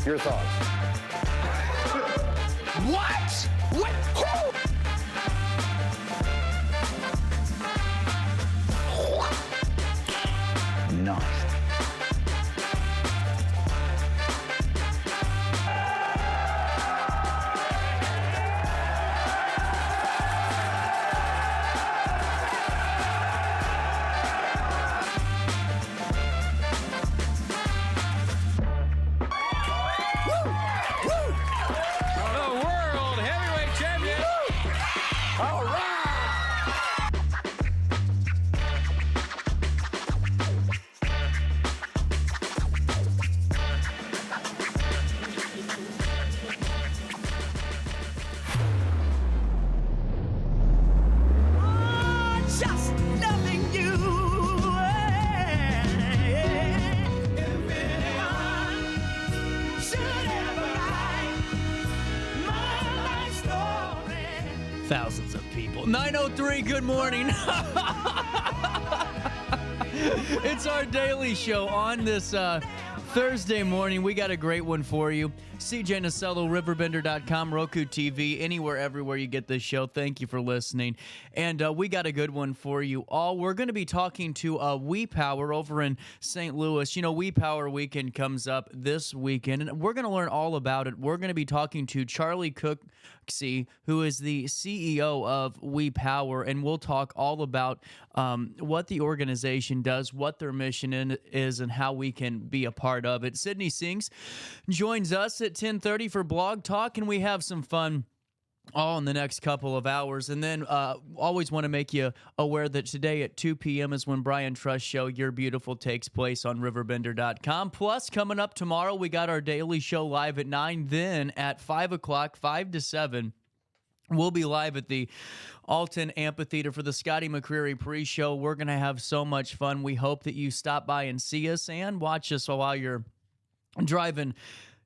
Your thoughts? What? What? Who? Nice. Thousands of people. 9:03, good morning. It's our daily show on this Thursday morning. We got a great one for you. CJ Nacello, RiverBender.com, Roku TV, anywhere, everywhere you get this show. Thank you for listening. And we got a good one for you all. We're going to be talking to WEPOWER over in St. Louis. You know, WEPOWER Weekend comes up this weekend, and we're going to learn all about it. We're going to be talking to Charlie Cooksey, who is the CEO of WEPOWER, and we'll talk all about what the organization does, what their mission is, and how we can be a part of it. Sydney Sinks joins us at 10:30 for Blog Talk, and we have some fun all in the next couple of hours. And then always want to make you aware that today at 2 p.m. is when Brian Trust's show, You're Beautiful, takes place on RiverBender.com. Plus, coming up tomorrow, we got our daily show live at 9. Then at 5 o'clock, 5 to 7, we'll be live at the Alton Amphitheater for the Scotty McCreery pre-show. We're going to have so much fun. We hope that you stop by and see us and watch us while you're driving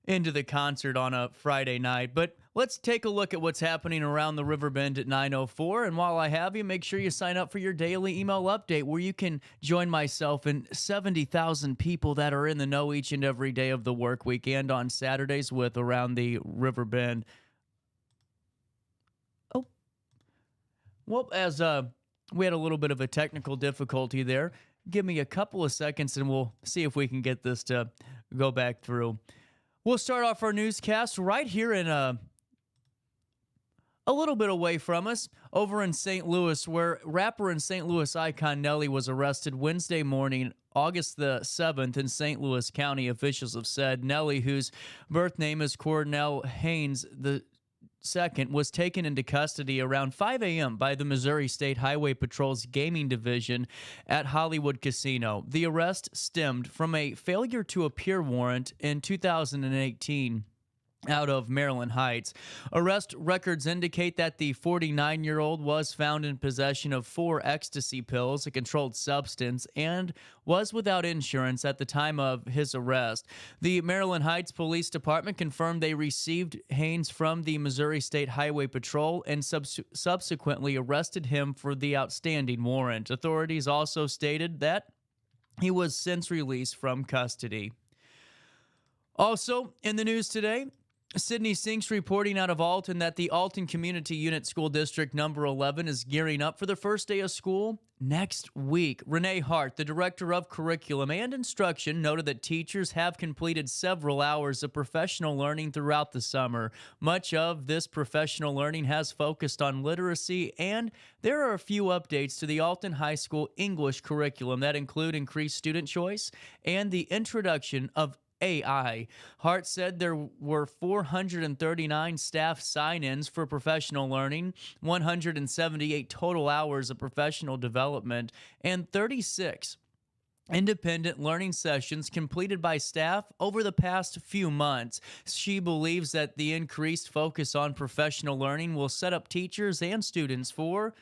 into the concert on a Friday night. But let's take a look at what's happening around the Riverbend at 9:04. And while I have you, make sure you sign up for your daily email update where you can join myself and 70,000 people that are in the know each and every day of the work week and on Saturdays with Around the Riverbend. Oh, well, as we had a little bit of a technical difficulty there, give me a couple of seconds and we'll see if we can get this to go back through. We'll start off our newscast right here in a little bit away from us, over in St. Louis, where rapper and St. Louis icon Nelly was arrested Wednesday morning, August the 7th, in St. Louis County. Officials have said Nelly, whose birth name is Cornell Haynes the Second, was taken into custody around 5 a.m. by the Missouri State Highway Patrol's gaming division at Hollywood Casino. The arrest stemmed from a failure to appear warrant in 2018 out of Maryland Heights. Arrest records indicate that the 49-year-old was found in possession of 4 ecstasy pills, a controlled substance, and was without insurance at the time of his arrest. The Maryland Heights Police Department confirmed they received Haynes from the Missouri State Highway Patrol and subsequently arrested him for the outstanding warrant. Authorities also stated that he was since released from custody. Also in the news today, Sydney Sinks reporting out of Alton that the Alton Community Unit School District number 11 is gearing up for the first day of school next week. Renee Hart, the Director of Curriculum and Instruction, noted that teachers have completed several hours of professional learning throughout the summer. Much of this professional learning has focused on literacy, and there are a few updates to the Alton High School English curriculum that include increased student choice and the introduction of AI. Hart said there were 439 staff sign-ins for professional learning, 178 total hours of professional development, and 36 independent learning sessions completed by staff over the past few months. She believes that the increased focus on professional learning will set up teachers and students for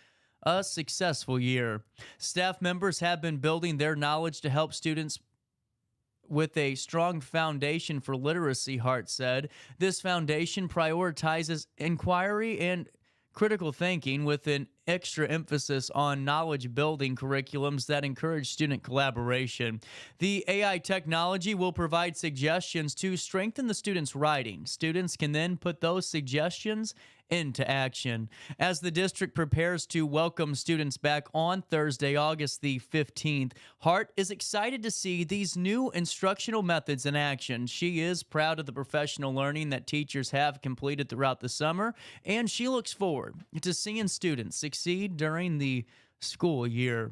a successful year. Staff members have been building their knowledge to help students with a strong foundation for literacy, Hart said. This foundation prioritizes inquiry and critical thinking with an extra emphasis on knowledge building curriculums that encourage student collaboration. The AI technology will provide suggestions to strengthen the student's writing. Students can then put those suggestions into action. As the district prepares to welcome students back on Thursday, August the 15th, Hart is excited to see these new instructional methods in action. She is proud of the professional learning that teachers have completed throughout the summer, and she looks forward to seeing students succeed during the school year.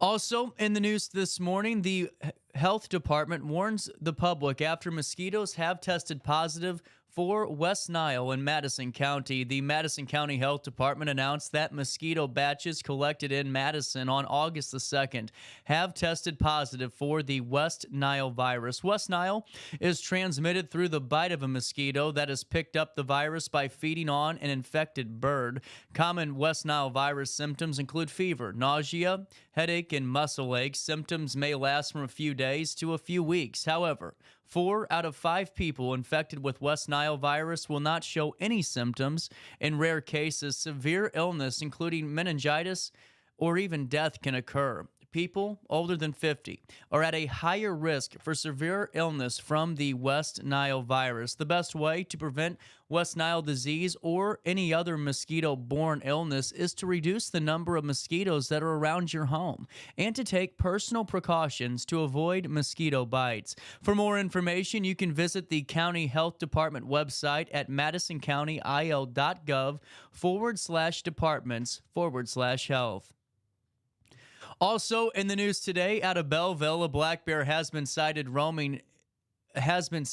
Also, in the news this morning, the health department warns the public after mosquitoes have tested positive for West Nile in Madison County. The Madison County Health Department announced that mosquito batches collected in Madison on August the 2nd have tested positive for the West Nile virus. West Nile is transmitted through the bite of a mosquito that has picked up the virus by feeding on an infected bird. Common West Nile virus symptoms include fever, nausea, headache, and muscle aches. Symptoms may last from a few days to a few weeks. However, 4 out of 5 people infected with West Nile virus will not show any symptoms. In rare cases, severe illness, including meningitis or even death, can occur. People older than 50 are at a higher risk for severe illness from the West Nile virus. The best way to prevent West Nile disease or any other mosquito-borne illness is to reduce the number of mosquitoes that are around your home and to take personal precautions to avoid mosquito bites. For more information, you can visit the County Health Department website at madisoncountyil.gov/departments/health. Also in the news today, out of Belleville, a black bear has been sighted roaming in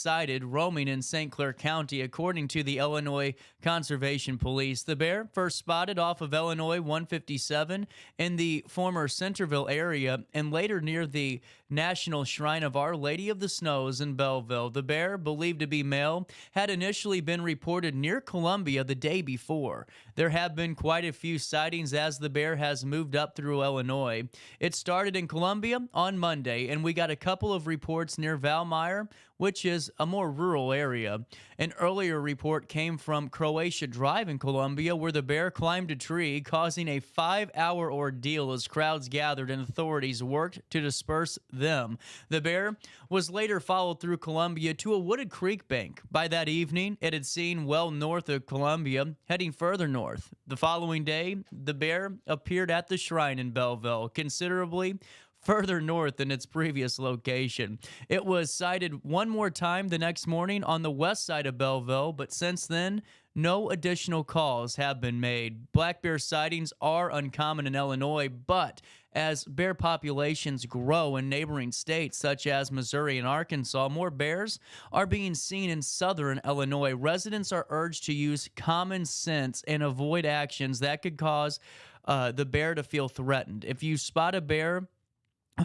St. Clair County, according to the Illinois Conservation Police. The bear, first spotted off of Illinois 157 in the former Centerville area and later near the National Shrine of Our Lady of the Snows in Belleville. The bear, believed to be male, had initially been reported near Columbia the day before. There have been quite a few sightings as the bear has moved up through Illinois. It started in Columbia on Monday, and we got a couple of reports near Valmeyer, which is a more rural area. An earlier report came from Croatia Drive in Columbia, where the bear climbed a tree, causing a 5-hour ordeal as crowds gathered and authorities worked to disperse them. The bear was later followed through Columbia to a wooded creek bank. By that evening, it had seen well north of Columbia, heading further north. The following day, the bear appeared at the shrine in Belleville, considerably further north than its previous location. It was sighted one more time the next morning on the west side of Belleville, but since then, no additional calls have been made. Black bear sightings are uncommon in Illinois, but as bear populations grow in neighboring states such as Missouri and Arkansas, more bears are being seen in southern Illinois. Residents are urged to use common sense and avoid actions that could cause the bear to feel threatened. If you spot a bear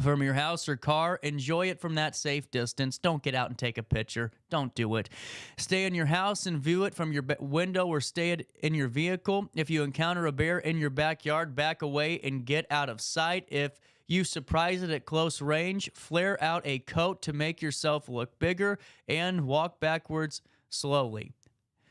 from your house or car, enjoy it from that safe distance. Don't get out and take a picture. Don't do it. Stay in your house and view it from your window or stay in your vehicle. If you encounter a bear in your backyard, back away and get out of sight. If you surprise it at close range, flare out a coat to make yourself look bigger and walk backwards slowly.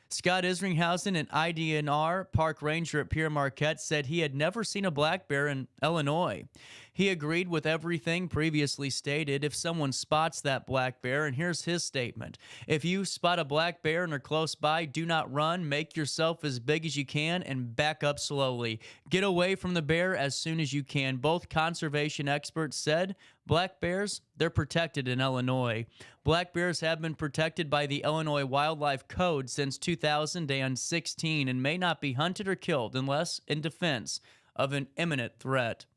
Scott Isringhausen, an IDNR park ranger at Pierre Marquette, said he had never seen a black bear in Illinois. He agreed with everything previously stated if someone spots that black bear, and here's his statement. If you spot a black bear and are close by, do not run. Make yourself as big as you can and back up slowly. Get away from the bear as soon as you can. Both conservation experts said black bears, they're protected in Illinois. Black bears have been protected by the Illinois Wildlife Code since 2016 and may not be hunted or killed unless in defense of an imminent threat.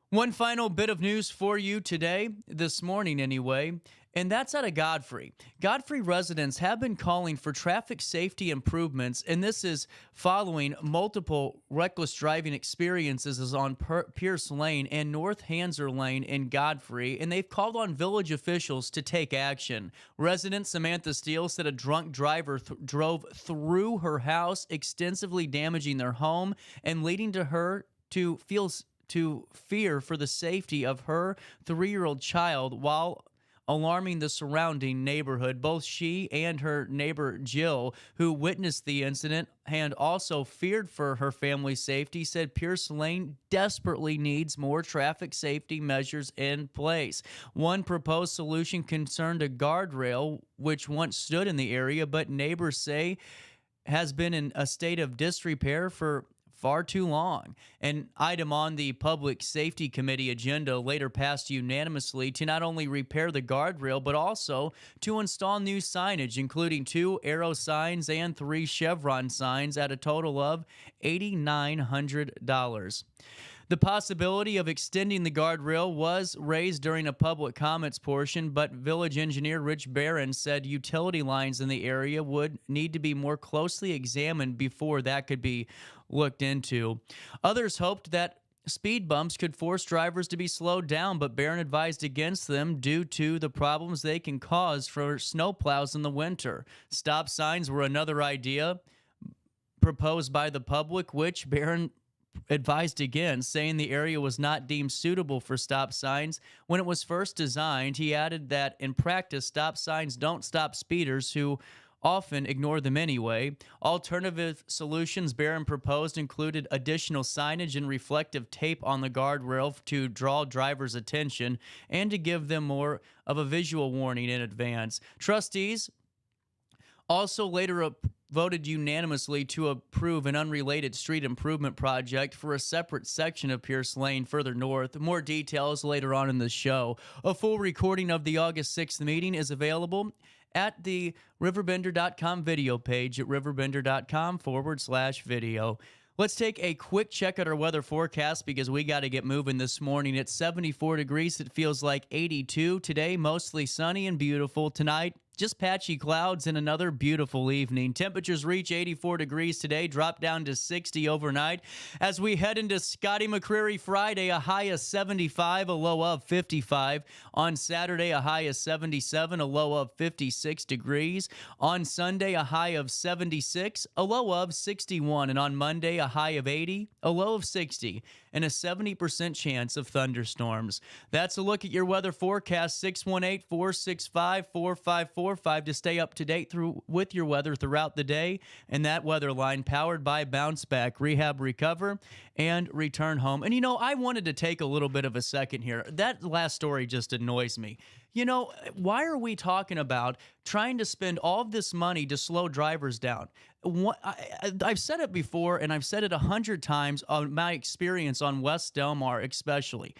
One final bit of news for you today, this morning anyway, and that's out of Godfrey. Godfrey residents have been calling for traffic safety improvements, and this is following multiple reckless driving experiences on Pierce Lane and North Hanser Lane in Godfrey, and they've called on village officials to take action. Resident Samantha Steele said a drunk driver drove through her house, extensively damaging their home and leading to her to fear for the safety of her 3-year-old child while alarming the surrounding neighborhood. Both she and her neighbor Jill, who witnessed the incident and also feared for her family's safety, said Pierce Lane desperately needs more traffic safety measures in place. One proposed solution concerned a guardrail which once stood in the area, but neighbors say has been in a state of disrepair for far too long. An item on the Public Safety Committee agenda later passed unanimously to not only repair the guardrail, but also to install new signage, including 2 arrow signs and 3 chevron signs at a total of $8,900. The possibility of extending the guardrail was raised during a public comments portion, but village engineer Rich Barron said utility lines in the area would need to be more closely examined before that could be looked into. Others hoped that speed bumps could force drivers to be slowed down, but Barron advised against them due to the problems they can cause for snowplows in the winter. Stop signs were another idea proposed by the public, which Barron advised against, saying the area was not deemed suitable for stop signs. When it was first designed, he added that in practice, stop signs don't stop speeders who often ignore them anyway. Alternative solutions Barron proposed included additional signage and reflective tape on the guardrail to draw drivers' attention and to give them more of a visual warning in advance. Trustees also later voted unanimously to approve an unrelated street improvement project for a separate section of Pierce Lane further north. More details later on in the show. A full recording of the August 6th meeting is available at the RiverBender.com video page at RiverBender.com/video. Let's take a quick check at our weather forecast because we got to get moving this morning. It's 74 degrees. It feels like 82. Today, mostly sunny and beautiful. Tonight, just patchy clouds and another beautiful evening. Temperatures reach 84 degrees today, drop down to 60 overnight. As we head into Scotty McCreery Friday, a high of 75, a low of 55. On Saturday, a high of 77, a low of 56 degrees. On Sunday, a high of 76, a low of 61. And on Monday, a high of 80, a low of 60, and a 70% chance of thunderstorms. That's a look at your weather forecast. 618-465-4545 to stay up to date with your weather throughout the day. And that weather line powered by Bounce Back, Rehab, Recover, and Return Home. And I wanted to take a little bit of a second here. That last story just annoys me. Why are we talking about trying to spend all of this money to slow drivers down? I've said it before, and I've said it 100 times on my experience on West Delmar especially.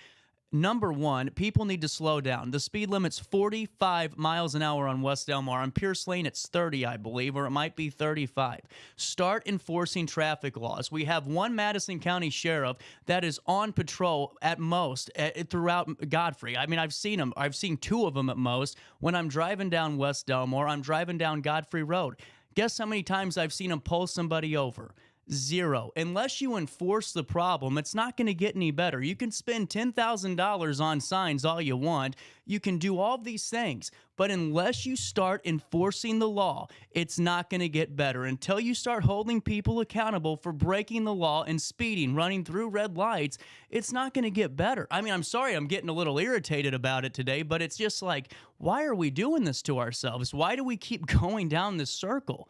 Number one, people need to slow down. The speed limit's 45 miles an hour on West Delmar. On Pierce Lane, it's 30, I believe, or it might be 35. Start enforcing traffic laws. We have one Madison County sheriff that is on patrol at most throughout Godfrey. I mean, I've seen them. I've seen 2 of them at most. When I'm driving down West Delmar, I'm driving down Godfrey Road. Guess how many times I've seen him pull somebody over? 0. Unless you enforce the problem, it's not going to get any better. You can spend $10,000 on signs all you want. You can do all these things. But unless you start enforcing the law, it's not going to get better. Until you start holding people accountable for breaking the law and speeding, running through red lights, it's not going to get better. I mean, I'm sorry I'm getting a little irritated about it today, but it's just like, why are we doing this to ourselves? Why do we keep going down this circle?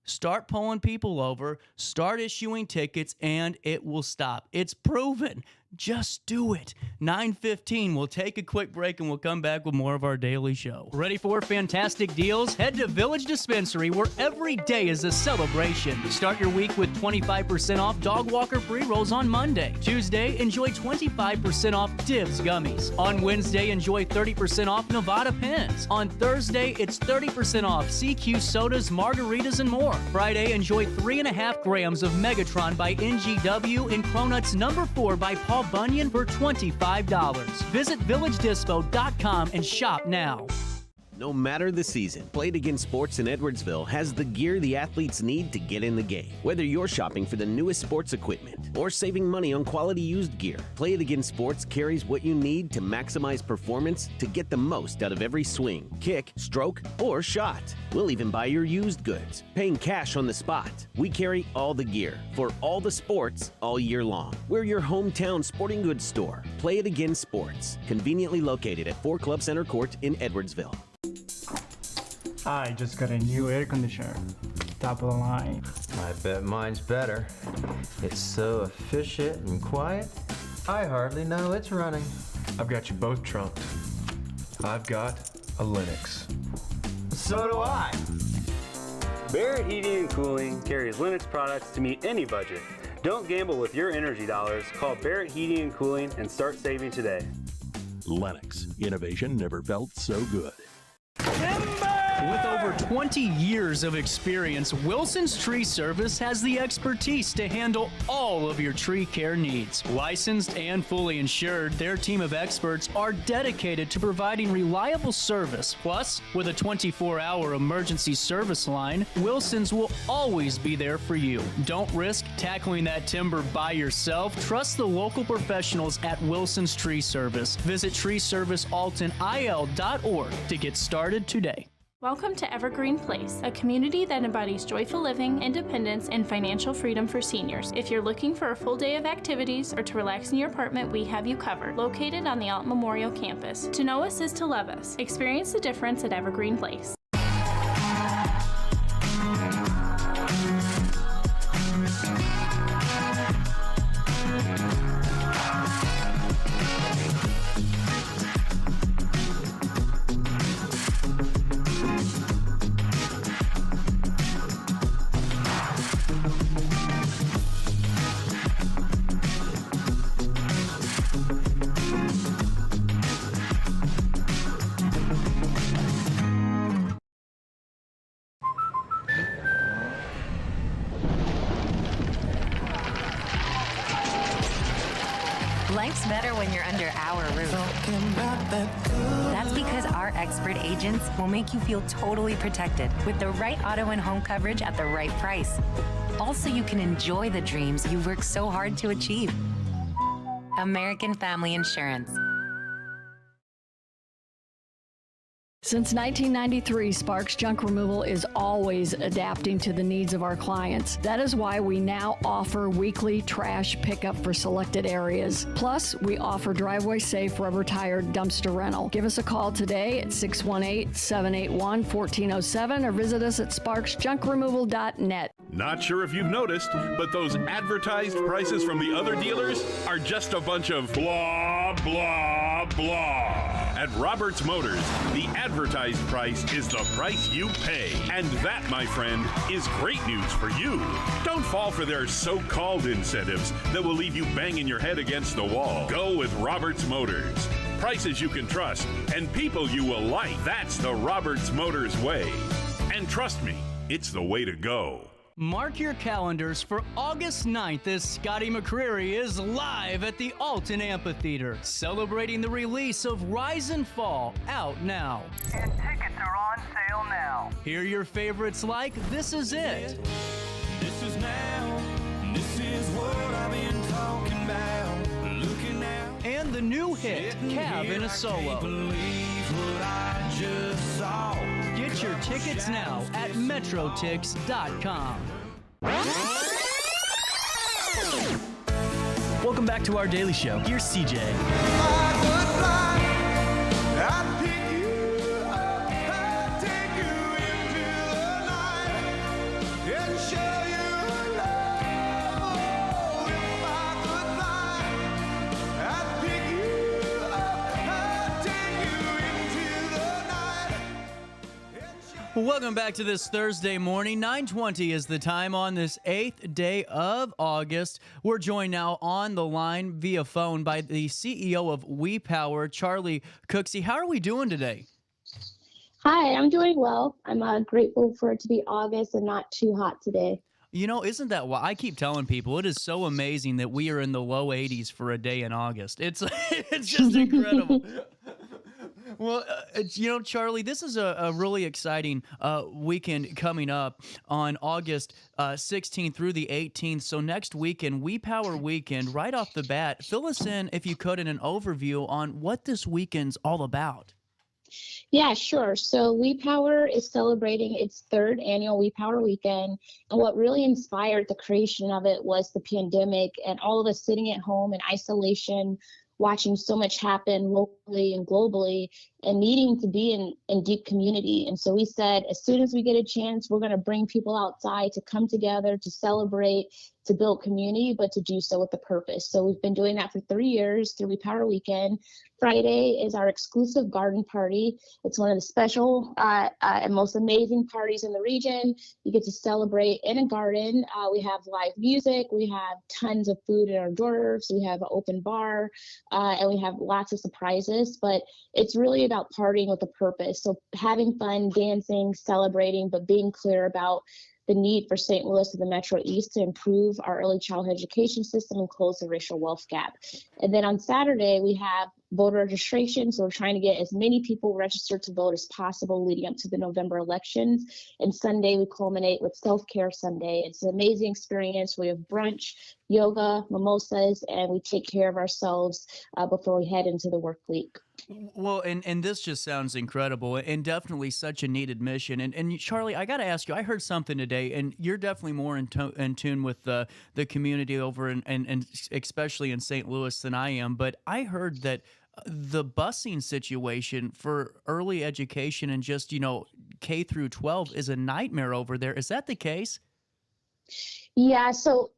Start pulling people over, start issuing tickets, and it will stop. It's proven. Just do it. 9:15. We'll take a quick break and we'll come back with more of our daily show. Ready for fantastic deals? Head to Village Dispensary, where every day is a celebration. Start your week with 25% off Dog Walker pre-rolls on Monday. Tuesday, enjoy 25% off Divs gummies. On Wednesday, enjoy 30% off Nevada pens. On Thursday, it's 30% off CQ sodas, margaritas, and more. Friday, enjoy 3.5 grams of Megatron by NGW and Cronuts number 4 by Paul Bunyan for $25. Visit VillageDispo.com and shop now. No matter the season, Play It Again Sports in Edwardsville has the gear the athletes need to get in the game. Whether you're shopping for the newest sports equipment or saving money on quality used gear, Play It Again Sports carries what you need to maximize performance to get the most out of every swing, kick, stroke, or shot. We'll even buy your used goods, paying cash on the spot. We carry all the gear for all the sports all year long. We're your hometown sporting goods store. Play It Again Sports, conveniently located at 4 Club Center Court in Edwardsville. I just got a new air conditioner. Top of the line. I bet mine's better. It's so efficient and quiet, I hardly know it's running. I've got you both trumped. I've got a Linux. So do I. Barrett Heating and Cooling carries Linux products to meet any budget. Don't gamble with your energy dollars. Call Barrett Heating and Cooling and start saving today. Lennox. Innovation never felt so good. With over 20 years of experience, Wilson's Tree Service has the expertise to handle all of your tree care needs. Licensed and fully insured, their team of experts are dedicated to providing reliable service. Plus, with a 24-hour emergency service line, Wilson's will always be there for you. Don't risk tackling that timber by yourself. Trust the local professionals at Wilson's Tree Service. Visit treeservicealtonil.org to get started today. Welcome to Evergreen Place, a community that embodies joyful living, independence, and financial freedom for seniors. If you're looking for a full day of activities or to relax in your apartment, we have you covered. Located on the Alton Memorial Campus. To know us is to love us. Experience the difference at Evergreen Place. Life's better when you're under our roof. That's because our expert agents will make you feel totally protected with the right auto and home coverage at the right price. Also, you can enjoy the dreams you worked so hard to achieve. American Family Insurance. Since 1993, Sparks Junk Removal is always adapting to the needs of our clients. That is why we now offer weekly trash pickup for selected areas. Plus, we offer driveway-safe rubber-tired dumpster rental. Give us a call today at 618-781-1407 or visit us at sparksjunkremoval.net. Not sure if you've noticed, but those advertised prices from the other dealers are just a bunch of blah, blah, blah. At Roberts Motors, the advertised price is the price you pay. And that, my friend, is great news for you. Don't fall for their so-called incentives that will leave you banging your head against the wall. Go with Roberts Motors. Prices you can trust and people you will like. That's the Roberts Motors way. And trust me, it's the way to go. Mark your calendars for August 9th as Scotty McCreery is live at the Alton Amphitheater, celebrating the release of Rise and Fall, out now. And tickets are on sale now. Hear your favorites like This Is It. This is now. This is what I've been talking about. Looking out. And the new hit, Cab in a Solo. Can't believe what I just saw. Get your tickets now at metrotix.com. Welcome back to our daily show. Here's CJ. Welcome back to this Thursday morning. 9:20 is the time on this 8th day of August. We're joined now on the line via phone by the CEO of WEPOWER, Charlie Cooksey. How are we doing today? Hi, I'm doing well. I'm grateful for it to be August and not too hot today. You know, isn't that why I keep telling people it is so amazing that we are in the low 80s for a day in August. It's just incredible. Well, Charlie, this is a really exciting weekend coming up on August 16th through the 18th. So next weekend, WEPOWER Weekend, right off the bat, fill us in, if you could, in an overview on what this weekend's all about. Yeah, sure. So WePower is celebrating its third annual WePower Weekend. And what really inspired the creation of it was the pandemic and all of us sitting at home in isolation, watching so much happen locally and globally, and needing to be in deep community. And so we said, as soon as we get a chance, we're going to bring people outside to come together, to celebrate, to build community, but to do so with a purpose. So we've been doing that for 3 years through WePower Weekend. Friday is our exclusive garden party. It's one of the special and most amazing parties in the region. You get to celebrate in a garden. We have live music. We have tons of food in our doors. We have an open bar, and we have lots of surprises. But it's really about partying with a purpose. So having fun, dancing, celebrating, but being clear about the need for St. Louis and the Metro East to improve our early childhood education system and close the racial wealth gap. And then on Saturday, we have voter registration. So we're trying to get as many people registered to vote as possible leading up to the November elections. And Sunday, we culminate with Self-Care Sunday. It's an amazing experience. We have brunch, yoga, mimosas, and we take care of ourselves before we head into the work week. Well, and this just sounds incredible and definitely such a needed mission. And Charlie, I got to ask you, I heard something today, and you're definitely more in tune with the community over and especially in St. Louis than I am. But I heard that the busing situation for early education and just, K through 12 is a nightmare over there. Is that the case? Yeah, so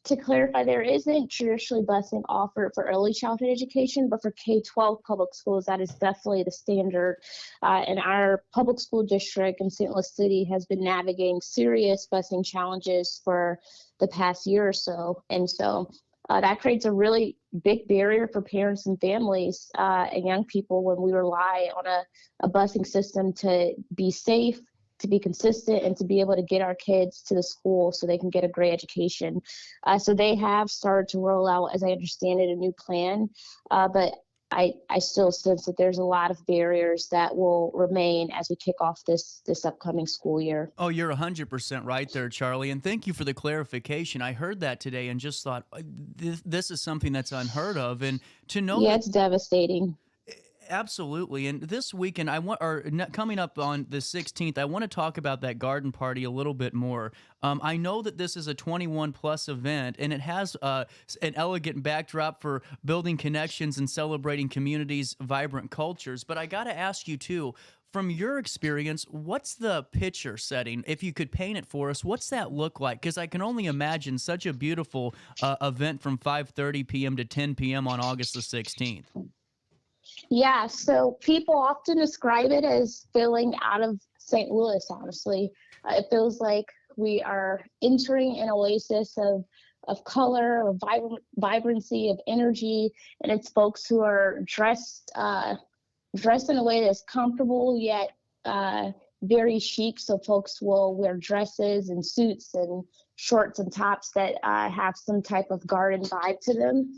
to clarify, there isn't traditionally busing offered for early childhood education, but for K-12 public schools, that is definitely the standard. And our public school district in St. Louis City has been navigating serious busing challenges for the past year or so. And so that creates a really big barrier for parents and families and young people when we rely on a busing system to be safe, to be consistent, and to be able to get our kids to the school so they can get a great education. So they have started to roll out, as I understand it, a new plan, but I still sense that there's a lot of barriers that will remain as we kick off this upcoming school year. Oh, you're 100% right there, Charlie, and thank you for the clarification. I heard that today and just thought, this is something that's unheard of, and to know it's devastating. Absolutely. And this weekend, coming up on the 16th, I want to talk about that garden party a little bit more. I know that this is a 21-plus event, and it has an elegant backdrop for building connections and celebrating communities' vibrant cultures. But I got to ask you, too, from your experience, what's the picture setting? If you could paint it for us, what's that look like? Because I can only imagine such a beautiful event from 5:30 p.m. to 10 p.m. on August the 16th. Yeah, so people often describe it as feeling out of St. Louis, honestly. It feels like we are entering an oasis of color, of vibrancy, of energy, and it's folks who are dressed in a way that's comfortable yet very chic. So folks will wear dresses and suits and shorts and tops that have some type of garden vibe to them.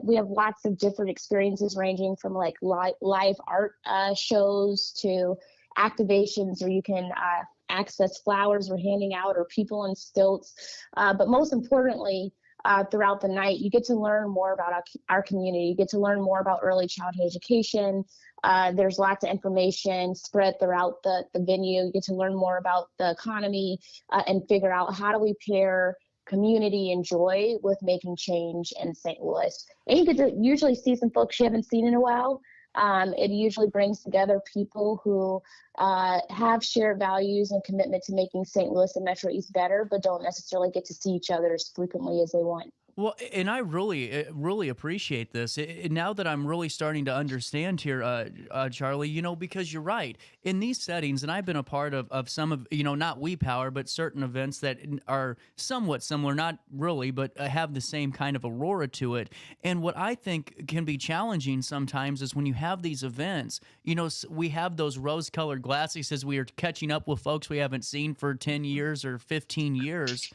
We have lots of different experiences ranging from like live art shows to activations where you can access flowers we're handing out or people on stilts. But most importantly, throughout the night, you get to learn more about our community. You get to learn more about early childhood education. There's lots of information spread throughout the venue. You get to learn more about the economy and figure out how do we pair community and joy with making change in St. Louis. And you get to usually see some folks you haven't seen in a while. It usually brings together people who have shared values and commitment to making St. Louis and Metro East better, but don't necessarily get to see each other as frequently as they want. Well, and I really appreciate this. Now that I'm really starting to understand here, Charlie, because you're right. In these settings, and I've been a part of some of, not WePower, but certain events that are somewhat similar, not really, but have the same kind of aurora to it. And what I think can be challenging sometimes is when you have these events, we have those rose-colored glasses as we are catching up with folks we haven't seen for 10 years or 15 years.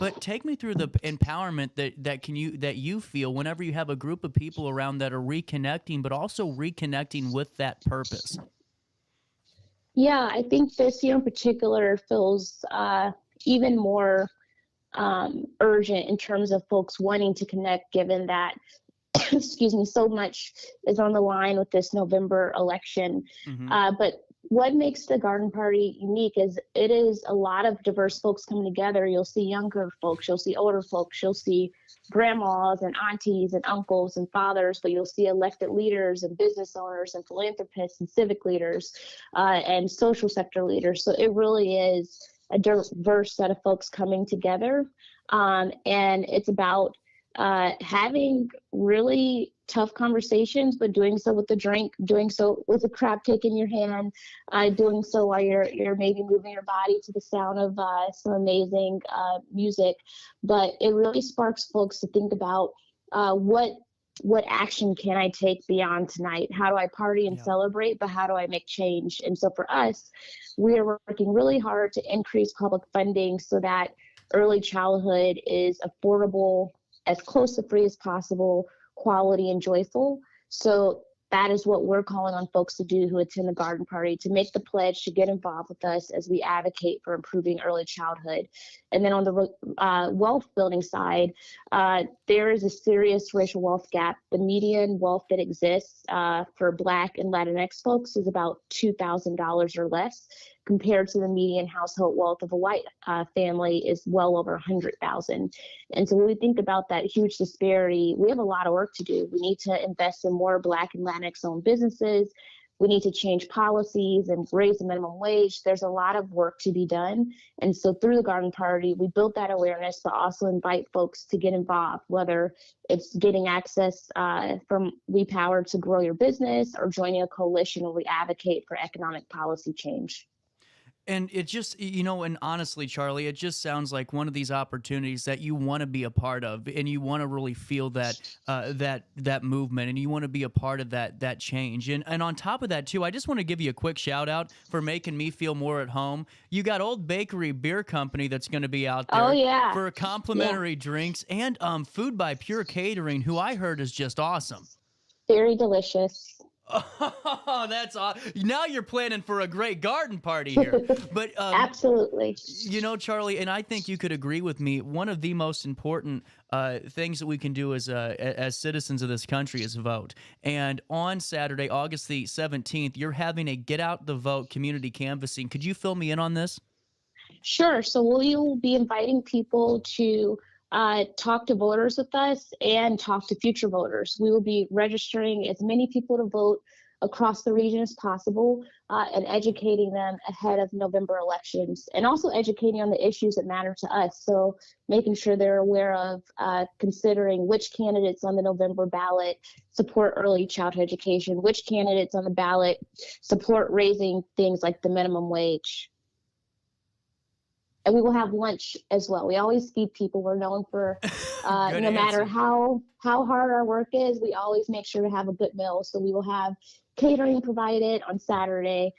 But take me through the empowerment that you feel whenever you have a group of people around that are reconnecting, but also reconnecting with that purpose. Yeah, I think this year in particular feels even more urgent in terms of folks wanting to connect, given that, excuse me, so much is on the line with this November election. But what makes the garden party unique is it is a lot of diverse folks coming together. You'll see younger folks, you'll see older folks, you'll see grandmas and aunties and uncles and fathers, but you'll see elected leaders and business owners and philanthropists and civic leaders and social sector leaders. So it really is a diverse set of folks coming together. And it's about having really tough conversations, but doing so with a drink, doing so with a crab cake in your hand, doing so while you're maybe moving your body to the sound of some amazing music. But it really sparks folks to think about what action can I take beyond tonight? How do I party and celebrate, but how do I make change? And so for us, we are working really hard to increase public funding so that early childhood is affordable, as close to free as possible, quality and joyful. So that is what we're calling on folks to do who attend the garden party, to make the pledge to get involved with us as we advocate for improving early childhood. And then on the wealth building side, there is a serious racial wealth gap. The median wealth that exists for Black and Latinx folks is about $2,000 or less, compared to the median household wealth of a white family is well over $100,000. And so when we think about that huge disparity, we have a lot of work to do. We need to invest in more Black and Latinx owned businesses. We need to change policies and raise the minimum wage. There's a lot of work to be done. And so through the garden party, we built that awareness, but also invite folks to get involved, whether it's getting access from WePower to grow your business or joining a coalition where we advocate for economic policy change. And it just, and honestly, Charlie, it just sounds like one of these opportunities that you want to be a part of, and you want to really feel that that movement, and you want to be a part of that change. And on top of that, too, I just want to give you a quick shout out for making me feel more at home. You got Old Bakery Beer Company that's going to be out there for complimentary drinks and food by Pure Catering, who I heard is just awesome. Very delicious. Oh, that's awesome. Now you're planning for a great garden party here. But absolutely. Charlie, and I think you could agree with me, one of the most important things that we can do as citizens of this country is vote. And on Saturday, August the 17th, you're having a Get Out the Vote community canvassing. Could you fill me in on this? Sure. So we will be inviting people to talk to voters with us and talk to future voters. We will be registering as many people to vote across the region as possible and educating them ahead of November elections, and also educating on the issues that matter to us. So making sure they're aware of considering which candidates on the November ballot support early childhood education, which candidates on the ballot support raising things like the minimum wage. And we will have lunch as well. We always feed people. We're known for, no matter how hard our work is, we always make sure to have a good meal. So we will have catering provided on Saturday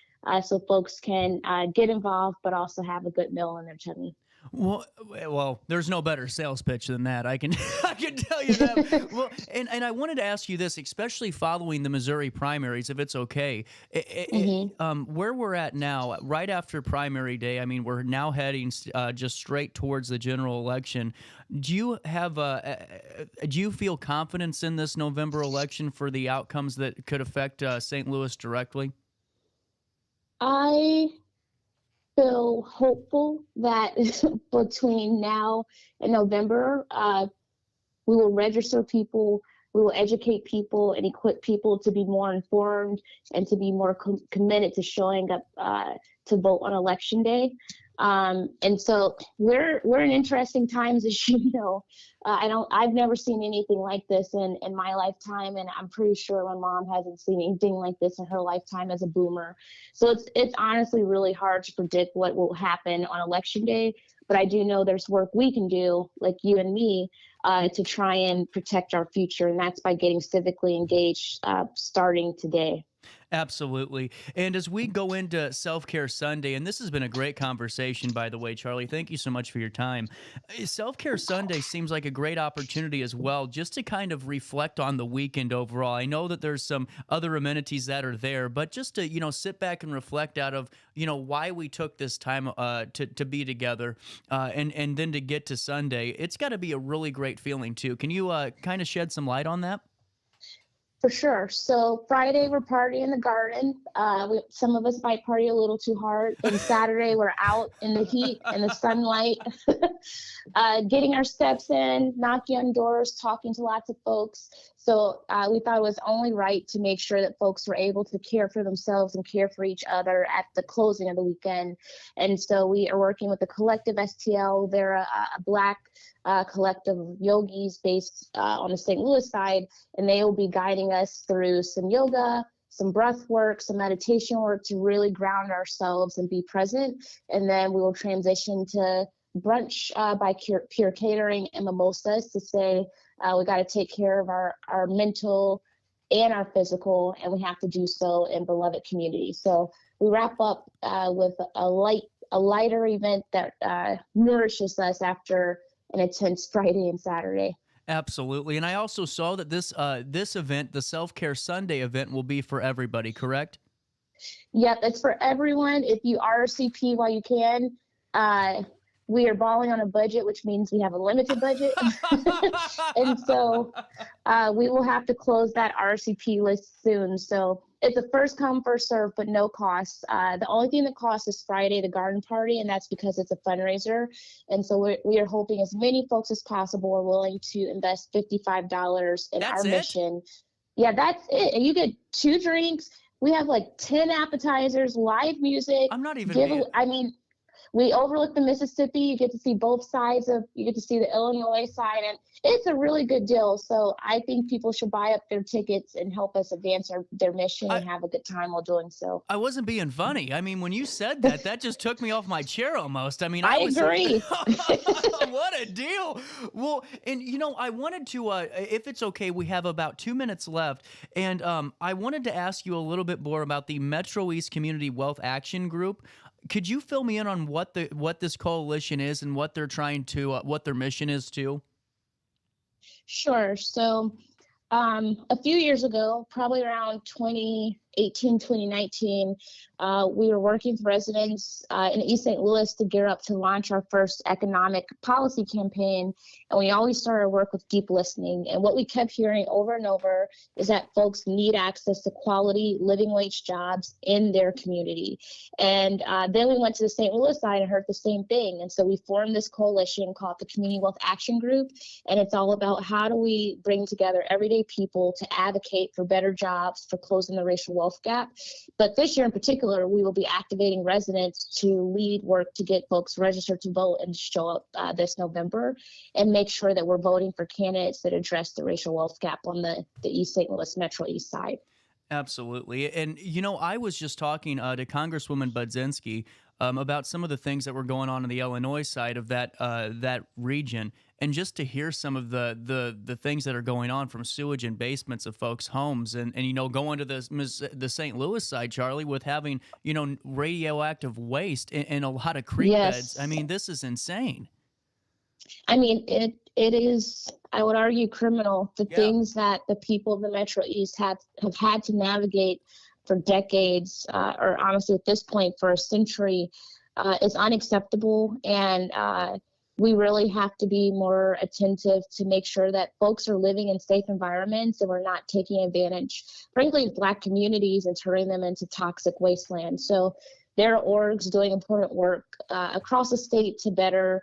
so folks can get involved, but also have a good meal in their tummy. Well, there's no better sales pitch than that. I can tell you that. Well, and I wanted to ask you this, especially following the Missouri primaries, if it's okay. Where we're at now, right after primary day, I mean, we're now heading just straight towards the general election. Do you have do you feel confidence in this November election for the outcomes that could affect St. Louis directly? I feel hopeful that between now and November, we will register people, we will educate people and equip people to be more informed and to be more committed to showing up to vote on election day. And so we're in interesting times, as you know. I've never seen anything like this in my lifetime, and I'm pretty sure my mom hasn't seen anything like this in her lifetime as a boomer. So it's honestly really hard to predict what will happen on election day, but I do know there's work we can do, like you and me, to try and protect our future, and that's by getting civically engaged starting today. Absolutely. And as we go into Self Care Sunday, and this has been a great conversation, by the way, Charlie, thank you so much for your time. Self Care Sunday seems like a great opportunity as well, just to kind of reflect on the weekend overall. I know that there's some other amenities that are there, but just to, sit back and reflect out of, why we took this time to be together and then to get to Sunday, it's got to be a really great feeling too. Can you kind of shed some light on that? For sure. So Friday we're partying in the garden. Some of us might party a little too hard. And Saturday we're out in the heat and the sunlight, getting our steps in, knocking on doors, talking to lots of folks. So we thought it was only right to make sure that folks were able to care for themselves and care for each other at the closing of the weekend. And so we are working with the Collective STL. They're a Black collective of yogis based on the St. Louis side, and they will be guiding us through some yoga, some breath work, some meditation work to really ground ourselves and be present. And then we will transition to brunch by Pure Catering and mimosas to say we got to take care of our mental and our physical, and we have to do so in beloved community. So we wrap up with a lighter event that nourishes us after an intense Friday and Saturday. Absolutely. And I also saw that this event, the Self-Care Sunday event, will be for everybody, correct? Yep, it's for everyone. If you RSVP while you can, we are balling on a budget, which means we have a limited budget. And so we will have to close that RSVP list soon. So it's a first come, first serve, but no cost. The only thing that costs is Friday, the garden party, and that's because it's a fundraiser. And so we are hoping as many folks as possible are willing to invest $55 in our mission. Yeah, that's it. And you get 2 drinks. We have like 10 appetizers, live music. I'm not even. We overlook the Mississippi. You get to see both sides you get to see the Illinois side, and it's a really good deal. So I think people should buy up their tickets and help us advance their mission and have a good time while doing so. I wasn't being funny. I mean, when you said that, that just took me off my chair almost. I mean, I agree. What a deal. Well, and I wanted to, if it's okay, we have about 2 minutes left. And I wanted to ask you a little bit more about the Metro East Community Wealth Action Group. Could you fill me in on what this coalition is and what they're trying to, what their mission is too? Sure. So a few years ago, probably around 2018, 2019, we were working with residents in East St. Louis to gear up to launch our first economic policy campaign. And we always started our work with deep listening. And what we kept hearing over and over is that folks need access to quality living wage jobs in their community. And then we went to the St. Louis side and heard the same thing. And so we formed this coalition called the Community Wealth Action Group. And it's all about how do we bring together everyday people to advocate for better jobs, for closing the racial wealth gap. But this year in particular, we will be activating residents to lead work to get folks registered to vote and show up this November and make sure that we're voting for candidates that address the racial wealth gap on the East St. Louis Metro East side. Absolutely. And, I was just talking to Congresswoman Budzinski about some of the things that were going on the Illinois side of that region. And just to hear some of the things that are going on from sewage and basements of folks' homes and going to the St. Louis side, Charlie, with having, radioactive waste in a lot of creek beds. I mean, this is insane. I mean, it is, I would argue, criminal. The things that the people of the Metro East have had to navigate for decades, or honestly at this point for a century, is unacceptable. And we really have to be more attentive to make sure that folks are living in safe environments and we're not taking advantage, frankly, of Black communities and turning them into toxic wasteland. So there are orgs doing important work across the state to better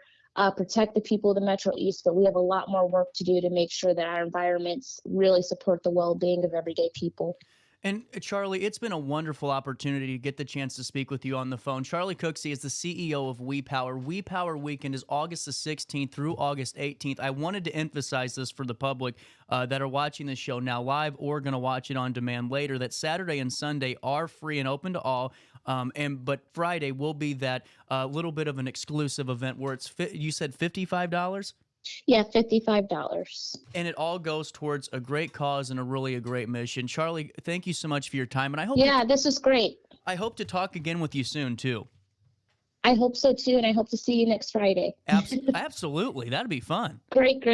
protect the people of the Metro East, but we have a lot more work to do to make sure that our environments really support the well-being of everyday people. And Charlie, it's been a wonderful opportunity to get the chance to speak with you on the phone. Charlie Cooksey is the CEO of WEPOWER. WEPOWER Weekend is August the 16th through August 18th. I wanted to emphasize this for the public that are watching this show now live or going to watch it on demand later, that Saturday and Sunday are free and open to all. But Friday will be that little bit of an exclusive event where it's, you said $55? Yeah, $55. And it all goes towards a great cause and a great mission. Charlie, thank you so much for your time. And I hope this is great. I hope to talk again with you soon, too. I hope so too, and I hope to see you next Friday. Absolutely. That'd be fun. Great.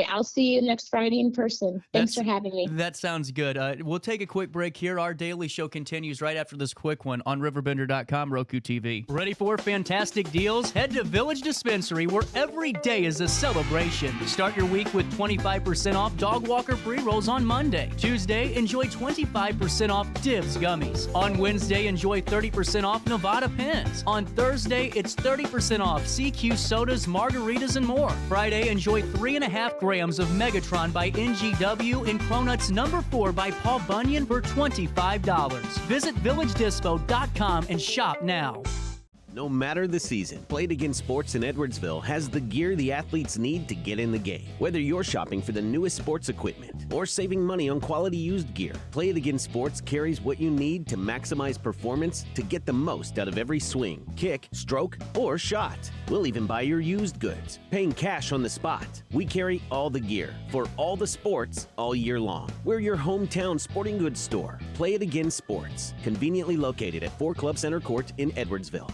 I'll see you next Friday in person. Thanks for having me. That sounds good. We'll take a quick break here. Our daily show continues right after this quick one on RiverBender.com, Roku TV. Ready for fantastic deals? Head to Village Dispensary, where every day is a celebration. Start your week with 25% off Dog Walker pre-rolls on Monday. Tuesday, enjoy 25% off Divs gummies. On Wednesday, enjoy 30% off Nevada pens. On Thursday, it's 30% off CQ sodas, margaritas, and more. Friday, enjoy 3.5 grams of Megatron by NGW and Cronuts number 4 by Paul Bunyan for $25. Visit villagedispo.com and shop now. No matter the season, Blade Against Sports in Edwardsville has the gear the athletes need to get in the game. Whether you're shopping for the newest sports equipment or saving money on quality used gear, Blade Against Sports carries what you need to maximize performance to get the most out of every swing, kick, stroke, or shot. We'll even buy your used goods, paying cash on the spot. We carry all the gear for all the sports all year long. We're your hometown sporting goods store. Play It Again Sports, conveniently located at 4 Club Center Court in Edwardsville.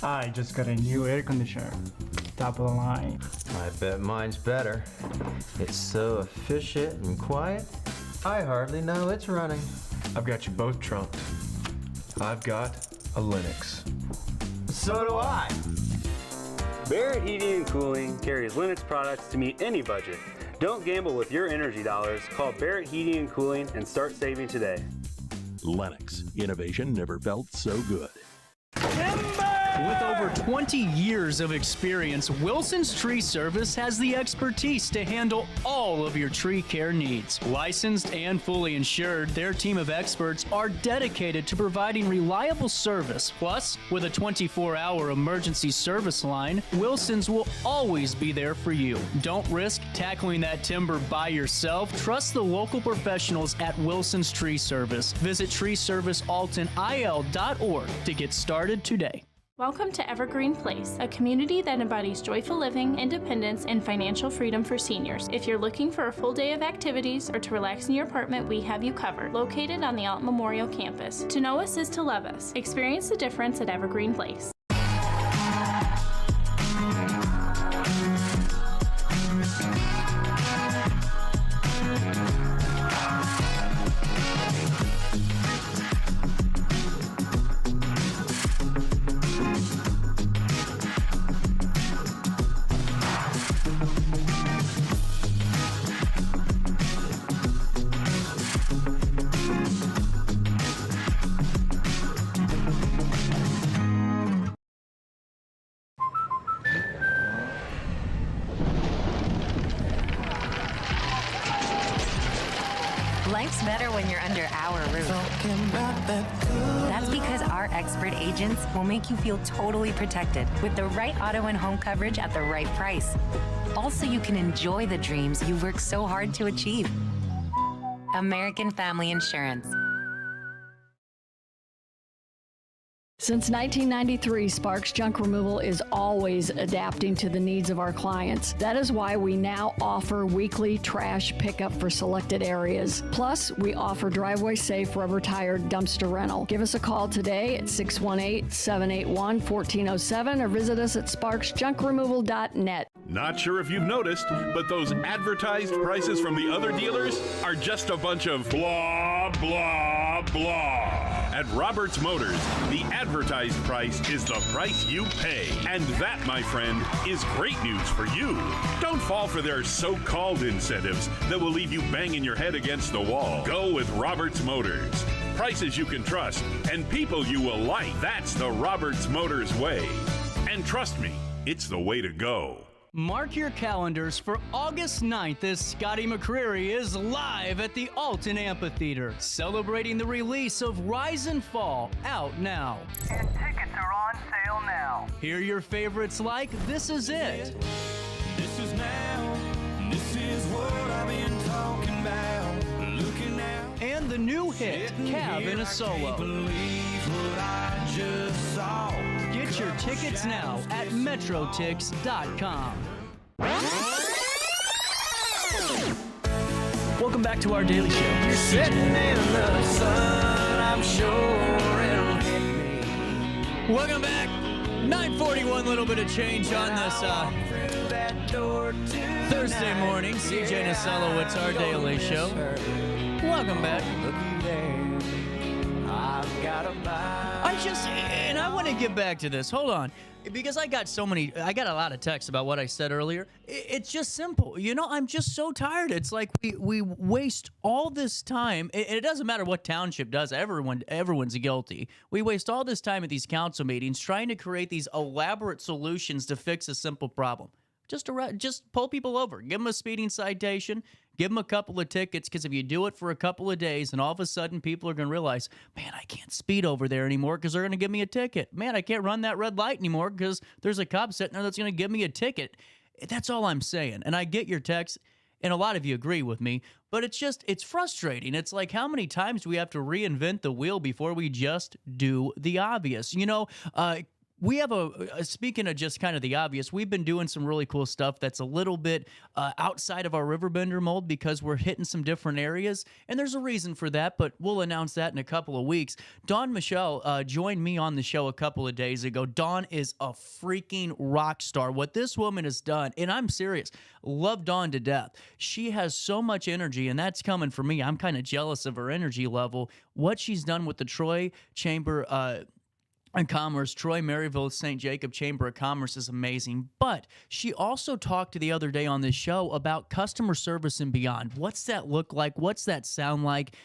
I just got a new air conditioner. Top of the line. I bet mine's better. It's so efficient and quiet, I hardly know it's running. I've got you both trunked. I've got a Linux. So do I. Barrett Heating and Cooling carries Linux products to meet any budget. Don't gamble with your energy dollars. Call Barrett Heating and Cooling and start saving today. Lennox. Innovation never felt so good. With over 20 years of experience, Wilson's Tree Service has the expertise to handle all of your tree care needs. Licensed and fully insured, their team of experts are dedicated to providing reliable service. Plus, with a 24-hour emergency service line, Wilson's will always be there for you. Don't risk tackling that timber by yourself. Trust the local professionals at Wilson's Tree Service. Visit treeservicealtonil.org to get started today. Welcome to Evergreen Place, a community that embodies joyful living, independence, and financial freedom for seniors. If you're looking for a full day of activities or to relax in your apartment, we have you covered. Located on the Alton Memorial Campus. To know us is to love us. Experience the difference at Evergreen Place. Life's better when you're under our roof. That's because our expert agents will make you feel totally protected with the right auto and home coverage at the right price. Also, you can enjoy the dreams you've worked so hard to achieve. American Family Insurance. Since 1993, Sparks Junk Removal is always adapting to the needs of our clients. That is why we now offer weekly trash pickup for selected areas. Plus, we offer driveway-safe rubber-tired dumpster rental. Give us a call today at 618-781-1407 or visit us at sparksjunkremoval.net. Not sure if you've noticed, but those advertised prices from the other dealers are just a bunch of blah, blah, blah. At Roberts Motors, the advertised price is the price you pay. And that, my friend, is great news for you. Don't fall for their so-called incentives that will leave you banging your head against the wall. Go with Roberts Motors. Prices you can trust and people you will like. That's the Roberts Motors way. And trust me, it's the way to go. Mark your calendars for August 9th as Scotty McCreery is live at the Alton Amphitheater, celebrating the release of Rise and Fall, out now. And tickets are on sale now. Hear your favorites like This Is It. This is now. This is what I've been talking about. Looking out. And the new hit, Cab in a Solo. Can't believe what I just saw. Get your tickets now at metrotix.com. Welcome back to our daily show. You're sitting in the sun, I'm sure it'll hit me. Welcome back. 9:41, little bit of change on this Thursday morning. CJ Nasello, it's our daily show. Welcome back. I want to get back to this. Hold on. Because I got a lot of texts about what I said earlier. It's just simple. I'm just so tired. It's like we waste all this time. It doesn't matter what township does. Everyone's guilty. We waste all this time at these council meetings trying to create these elaborate solutions to fix a simple problem. Just pull people over. Give them a speeding citation. Give them a couple of tickets, because if you do it for a couple of days, and all of a sudden people are going to realize, man, I can't speed over there anymore because they're going to give me a ticket. Man, I can't run that red light anymore because there's a cop sitting there that's going to give me a ticket. That's all I'm saying. And I get your text, and a lot of you agree with me, but it's frustrating. It's like, how many times do we have to reinvent the wheel before we just do the obvious? We have speaking of just kind of the obvious, we've been doing some really cool stuff that's a little bit outside of our Riverbender mold because we're hitting some different areas, and there's a reason for that, but we'll announce that in a couple of weeks. Dawn Michelle joined me on the show a couple of days ago. Dawn is a freaking rock star. What this woman has done, and I'm serious, love Dawn to death. She has so much energy, and that's coming from me. I'm kind of jealous of her energy level. What she's done with the Troy Chamber and Commerce, Troy Maryville St. Jacob Chamber of Commerce is amazing. But she also talked the other day on this show about customer service and beyond. What's that look like? What's that sound like?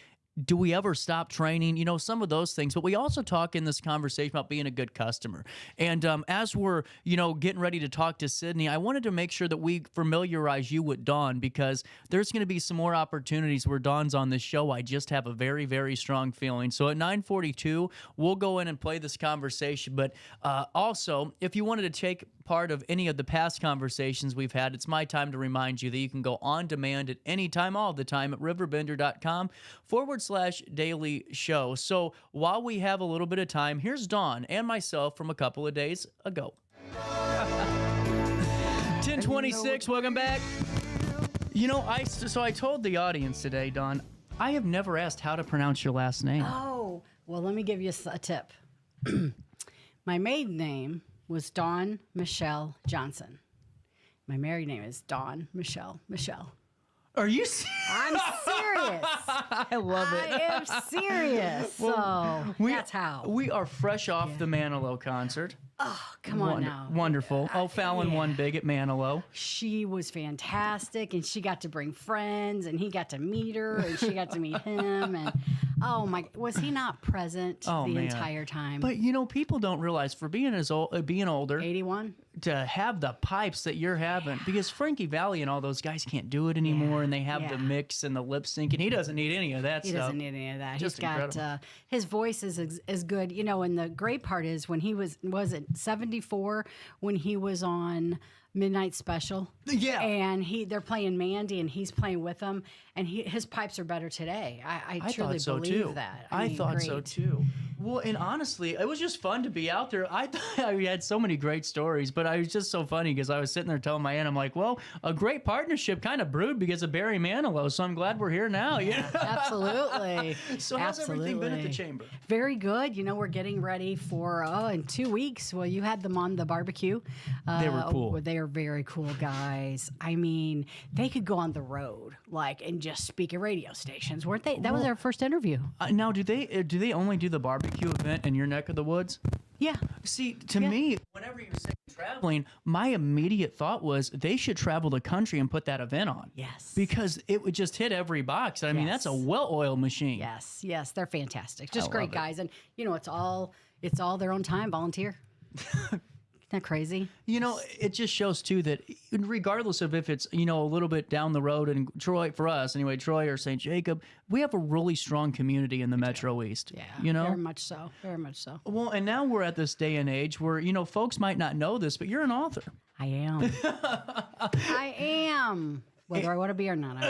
Do we ever stop training? Some of those things. But we also talk in this conversation about being a good customer. And as we're, getting ready to talk to Sydney, I wanted to make sure that we familiarize you with Dawn, because there's going to be some more opportunities where Dawn's on this show. I just have a very, very strong feeling. So at 9:42, we'll go in and play this conversation. But also, if you wanted to take part of any of the past conversations we've had, it's my time to remind you that you can go on demand at any time, all the time at RiverBender.com /daily show. So while we have a little bit of time, here's Dawn and myself from a couple of days ago. 10:26, welcome back. I told the audience today, Dawn, I have never asked how to pronounce your last name. Oh, well, let me give you a tip. My maiden name was Dawn Michelle Johnson. My married name is Dawn Michelle. Are you serious? I'm serious. I love it. I am serious. That's how. We are fresh off the Manilow concert. Oh, come on now. Wonderful. Fallon won big at Manilow. She was fantastic, and she got to bring friends, and he got to meet her, and she got to meet him, and was he not present the entire time? But people don't realize, for being older, 81, to have the pipes that you're having, because Frankie Valli and all those guys can't do it anymore, and they have the mix and the lip sync, and he doesn't need any of that stuff. He doesn't need any of that. Just He's got his voice is good, and the great part is when he was it 74 when he was on Midnight Special. Yeah. And they're playing Mandy, and he's playing with them, and his pipes are better today. I truly believe that. I thought so too. Well, and honestly, it was just fun to be out there. I thought we had so many great stories, but I was just so funny because I was sitting there telling my aunt, I'm like, well, a great partnership kind of brewed because of Barry Manilow, so I'm glad we're here now. Absolutely. So how's everything been at the chamber? Very good. We're getting ready for, in 2 weeks. Well, you had them on the barbecue. They were cool. They are very cool guys. I mean, they could go on the road, and just speak at radio stations, weren't they? That was our first interview. Now, do they only do the barbecue event in your neck of the woods? Yeah. See, to me, whenever you're saying traveling, my immediate thought was they should travel the country and put that event on. Yes. Because it would just hit every box. I mean, that's a well-oiled machine. Yes, they're fantastic. Just great guys. And, it's all their own time, volunteer. Isn't that crazy? It just shows, too, that regardless of if it's, a little bit down the road in Troy, for us anyway, Troy or St. Jacob, we have a really strong community in the Metro East. Yeah, very much so. Very much so. Well, and now we're at this day and age where, folks might not know this, but you're an author. I am. I am. Whether I want to be or not.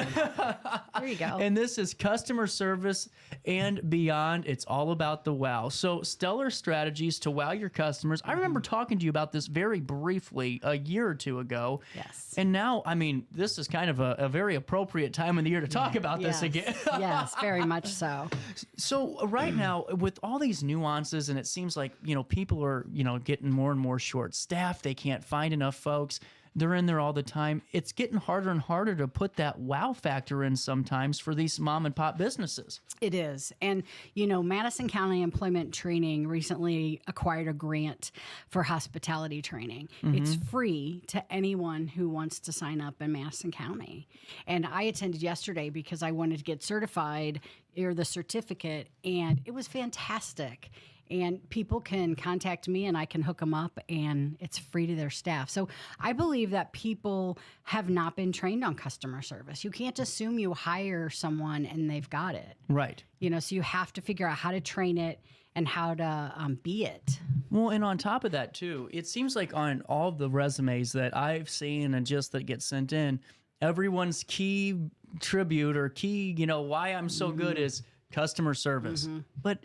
There you go. And this is customer service and beyond. It's all about the wow. So stellar strategies to wow your customers. I remember talking to you about this very briefly a year or two ago. Yes. And now, I mean, this is kind of a very appropriate time of the year to talk about this again. Yes, very much so. So right now, with all these nuances, and it seems like, people are, getting more and more short-staffed. They can't find enough folks. They're in there all the time. It's getting harder and harder to put that wow factor in sometimes for these mom and pop businesses. It is. And, Madison County Employment Training recently acquired a grant for hospitality training. It's free to anyone who wants to sign up in Madison County. And I attended yesterday because I wanted to get certified or the certificate, and it was fantastic. And people can contact me and I can hook them up, and it's free to their staff. So I believe that people have not been trained on customer service. You can't assume you hire someone and they've got it. Right. So you have to figure out how to train it and how to be it. Well, and on top of that, too, it seems like on all the resumes that I've seen and just that get sent in, everyone's key tribute or key, why I'm so good is customer service. But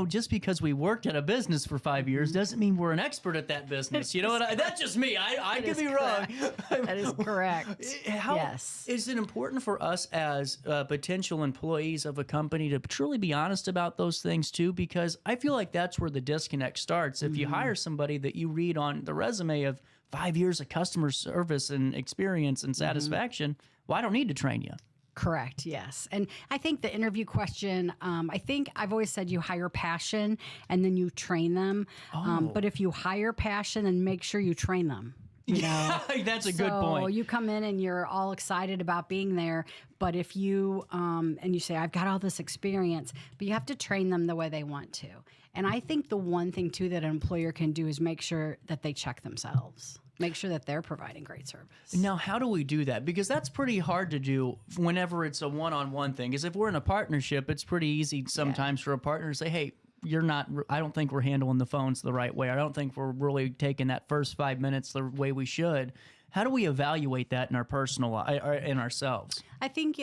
just because we worked at a business for 5 years doesn't mean we're an expert at that business. You know what? That's just me. I could be wrong. That is correct. Yes. Is it important for us as potential employees of a company to truly be honest about those things too? Because I feel like that's where the disconnect starts. If you hire somebody that you read on the resume of 5 years of customer service and experience and satisfaction, well, I don't need to train you. Correct. Yes. And I think the interview question, I think I've always said you hire passion and then you train them. But if you hire passion, then make sure you train them. Yeah, that's a good point. So you come in and you're all excited about being there, but if you and you say, I've got all this experience, but you have to train them the way they want to. And I think the one thing too that an employer can do is make sure that they check themselves. Make sure that they're providing great service. Now, how do we do that? Because that's pretty hard to do whenever it's a one-on-one thing. Because if we're in a partnership, it's pretty easy sometimes for a partner to say, hey, I don't think we're handling the phones the right way. I don't think we're really taking that first 5 minutes the way we should. How do we evaluate that in our personal life, in ourselves? I think,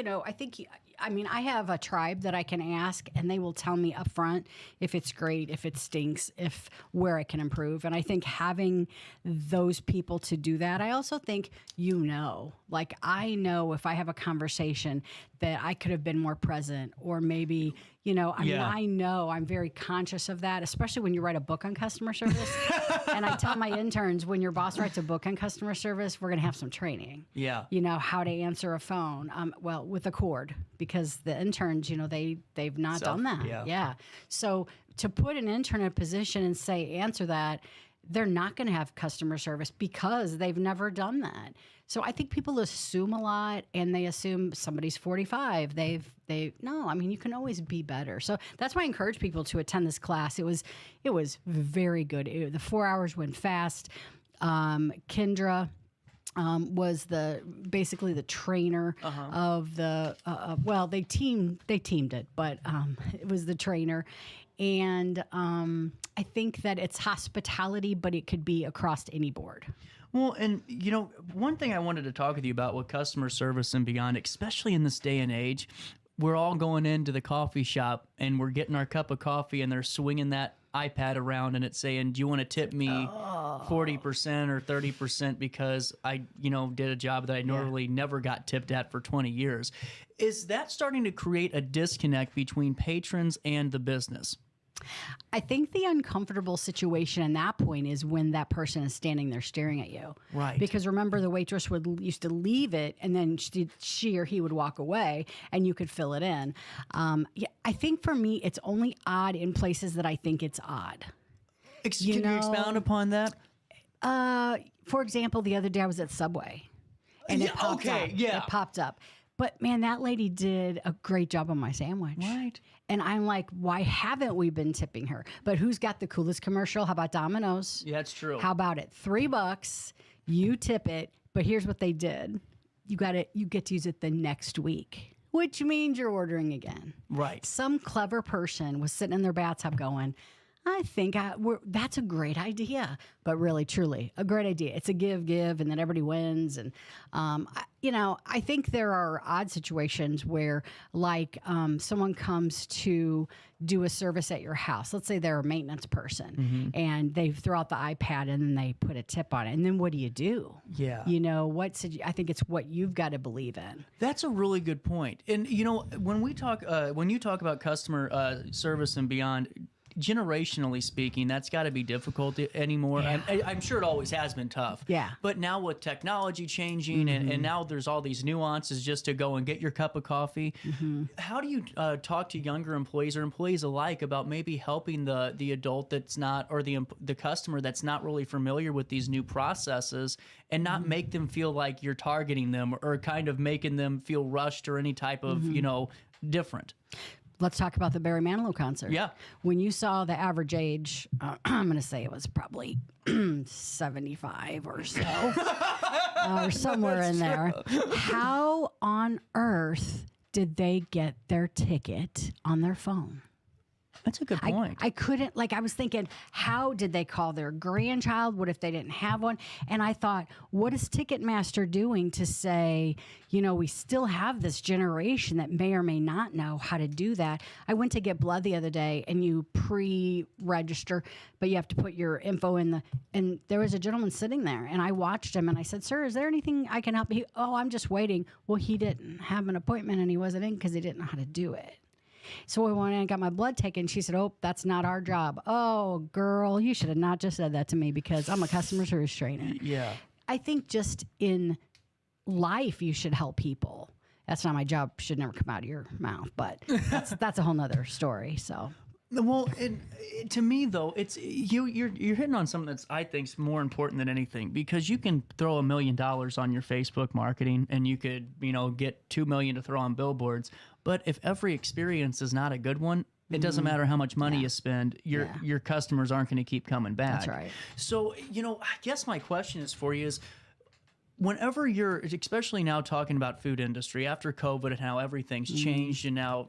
I have a tribe that I can ask, and they will tell me up front if it's great, if it stinks, where I can improve. And I think having those people to do that, I also think, like I know if I have a conversation that I could have been more present, or maybe, I know I'm very conscious of that, especially when you write a book on customer service. And I tell my interns, when your boss writes a book on customer service, we're going to have some training. Yeah. How to answer a phone, with a cord, because the interns, they've not done that. Yeah. So to put an intern in a position and say, answer that, they're not going to have customer service because they've never done that. So I think people assume a lot, and they assume somebody's 45. You can always be better. So that's why I encourage people to attend this class. It was very good. The 4 hours went fast. Kendra was basically the trainer of the they teamed it, but it was the trainer. And I think that it's hospitality, but it could be across any board. Well, and one thing I wanted to talk with you about with customer service and beyond, especially in this day and age, we're all going into the coffee shop and we're getting our cup of coffee and they're swinging that iPad around and it's saying, do you want to tip me 40% or 30% because I, did a job that I normally never got tipped at for 20 years. Is that starting to create a disconnect between patrons and the business? I think the uncomfortable situation in that point is when that person is standing there staring at you. Right. Because remember, the waitress used to leave it, and then she or he would walk away, and you could fill it in. I think for me, it's only odd in places that I think it's odd. Can you expound upon that? For example, the other day I was at Subway, and it popped up. Yeah. It popped up. But man, that lady did a great job on my sandwich. Right. And I'm like, why haven't we been tipping her? But who's got the coolest commercial? How about Domino's? Yeah, that's true. How about it? $3, you tip it, but here's what they did. You get to use it the next week, which means you're ordering again. Right. Some clever person was sitting in their bathtub going, I think that's a great idea, but really, truly, a great idea. It's a give, and then everybody wins. And, I think there are odd situations where, like, someone comes to do a service at your house. Let's say they're a maintenance person, and they throw out the iPad and then they put a tip on it. And then what do you do? Yeah. I think it's what you've got to believe in. That's a really good point. And, when you talk about customer service and beyond, generationally speaking, that's got to be difficult anymore. Yeah. I'm sure it always has been tough. Yeah. But now with technology changing and now there's all these nuances just to go and get your cup of coffee. How do you talk to younger employees or employees alike about maybe helping the adult that's not, or the customer that's not really familiar with these new processes, and not make them feel like you're targeting them or kind of making them feel rushed or any type of, different? Let's talk about the Barry Manilow concert. Yeah. When you saw the average age, I'm going to say it was probably 75 or so, or somewhere in there. How on earth did they get their ticket on their phone? That's a good point. I couldn't, I was thinking, how did they call their grandchild? What if they didn't have one? And I thought, what is Ticketmaster doing to say, we still have this generation that may or may not know how to do that? I went to get blood the other day, and you pre-register, but you have to put your info in and there was a gentleman sitting there, and I watched him, and I said, sir, is there anything I can help you? Oh, I'm just waiting. Well, he didn't have an appointment, and he wasn't in because he didn't know how to do it. So I went in and got my blood taken. She said, oh, that's not our job. Oh, girl, you should have not just said that to me because I'm a customer service trainer. Yeah. I think just in life, you should help people. That's not my job. Should never come out of your mouth, but that's a whole nother story. So. Well, to me though, it's you're hitting on something that's, I think, is more important than anything, because you can throw $1 million on your Facebook marketing and you could get $2 million to throw on billboards, but if every experience is not a good one, it doesn't matter how much money you spend, your customers aren't going to keep coming back. That's right. So I guess my question is for you is, whenever you're, especially now talking about food industry after COVID and how everything's changed, and now,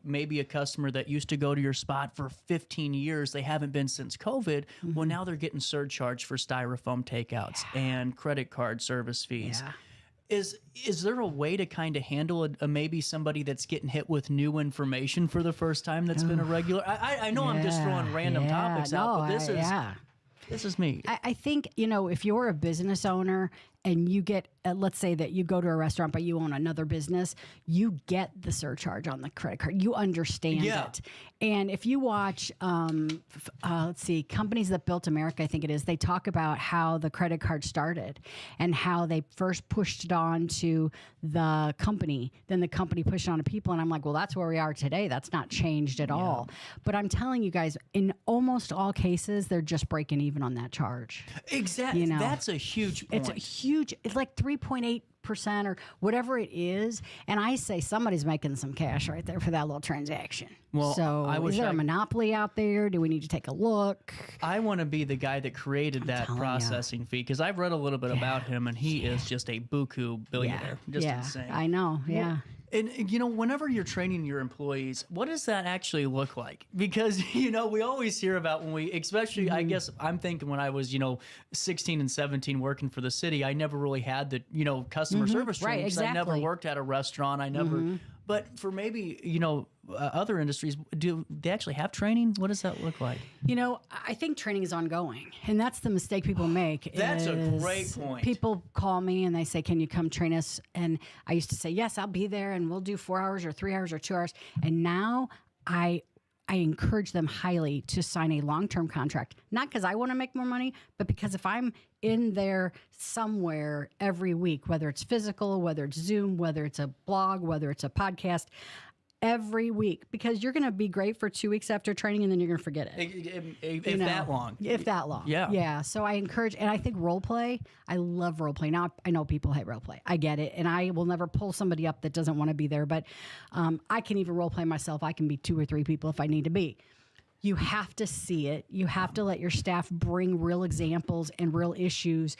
maybe a customer that used to go to your spot for 15 years, they haven't been since COVID. Well, now they're getting surcharged for styrofoam takeouts and credit card service fees. Yeah. Is there a way to kind of handle maybe somebody that's getting hit with new information for the first time that's been a regular? I know I'm just throwing random topics out, but this is me. I think, if you're a business owner and you get, let's say that you go to a restaurant, but you own another business, you get the surcharge on the credit card. You understand it. And if you watch, let's see, Companies That Built America, I think it is, they talk about how the credit card started and how they first pushed it on to the company. Then the company pushed it on to people. And I'm like, well, that's where we are today. That's not changed at all. But I'm telling you guys, in almost all cases, they're just breaking even on that charge. Exactly. That's a huge point. It's a huge, it's like 3.8% or whatever it is. And I say somebody's making some cash right there for that little transaction. Well, so is there a monopoly out there? Do we need to take a look? I want to be the guy that created that processing fee, because I've read a little bit about him, and he is just a buku billionaire. Just insane. I know. Yeah. And, whenever you're training your employees, what does that actually look like? Because, we always hear about especially, I guess I'm thinking when I was, 16 and 17 working for the city, I never really had the, customer service training. Right, exactly. I never worked at a restaurant. I never, but for maybe, other industries, do they actually have training? What does that look like? I think training is ongoing, and that's the mistake people make. That's a great point. People call me and they say, can you come train us? And I used to say, yes, I'll be there, and we'll do 4 hours or 3 hours or 2 hours. And now I encourage them highly to sign a long-term contract, not because I want to make more money, but because if I'm in there somewhere every week, whether it's physical, whether it's Zoom, whether it's a blog, whether it's a podcast, every week, because you're going to be great for 2 weeks after training, and then you're going to forget it. If that long. If that long. Yeah. Yeah. So I encourage, and I think role play, I love role play. Now, I know people hate role play. I get it. And I will never pull somebody up that doesn't want to be there. But I can even role play myself. I can be 2 or 3 people if I need to be. You have to see it. You have to let your staff bring real examples and real issues.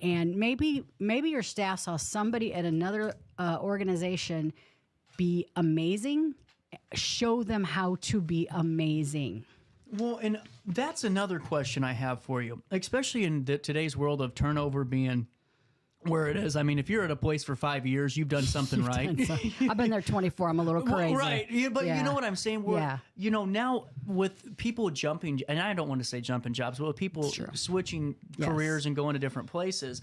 And maybe your staff saw somebody at another organization be amazing. Show them how to be amazing. Well, and that's another question I have for you, especially in today's world of turnover being where it is. I mean, if you're at a place for 5 years, you've done something right. I've been there 24. I'm a little crazy. Right. Yeah, but you know what I'm saying? Now with people jumping, and I don't want to say jumping jobs, but with people switching careers and going to different places,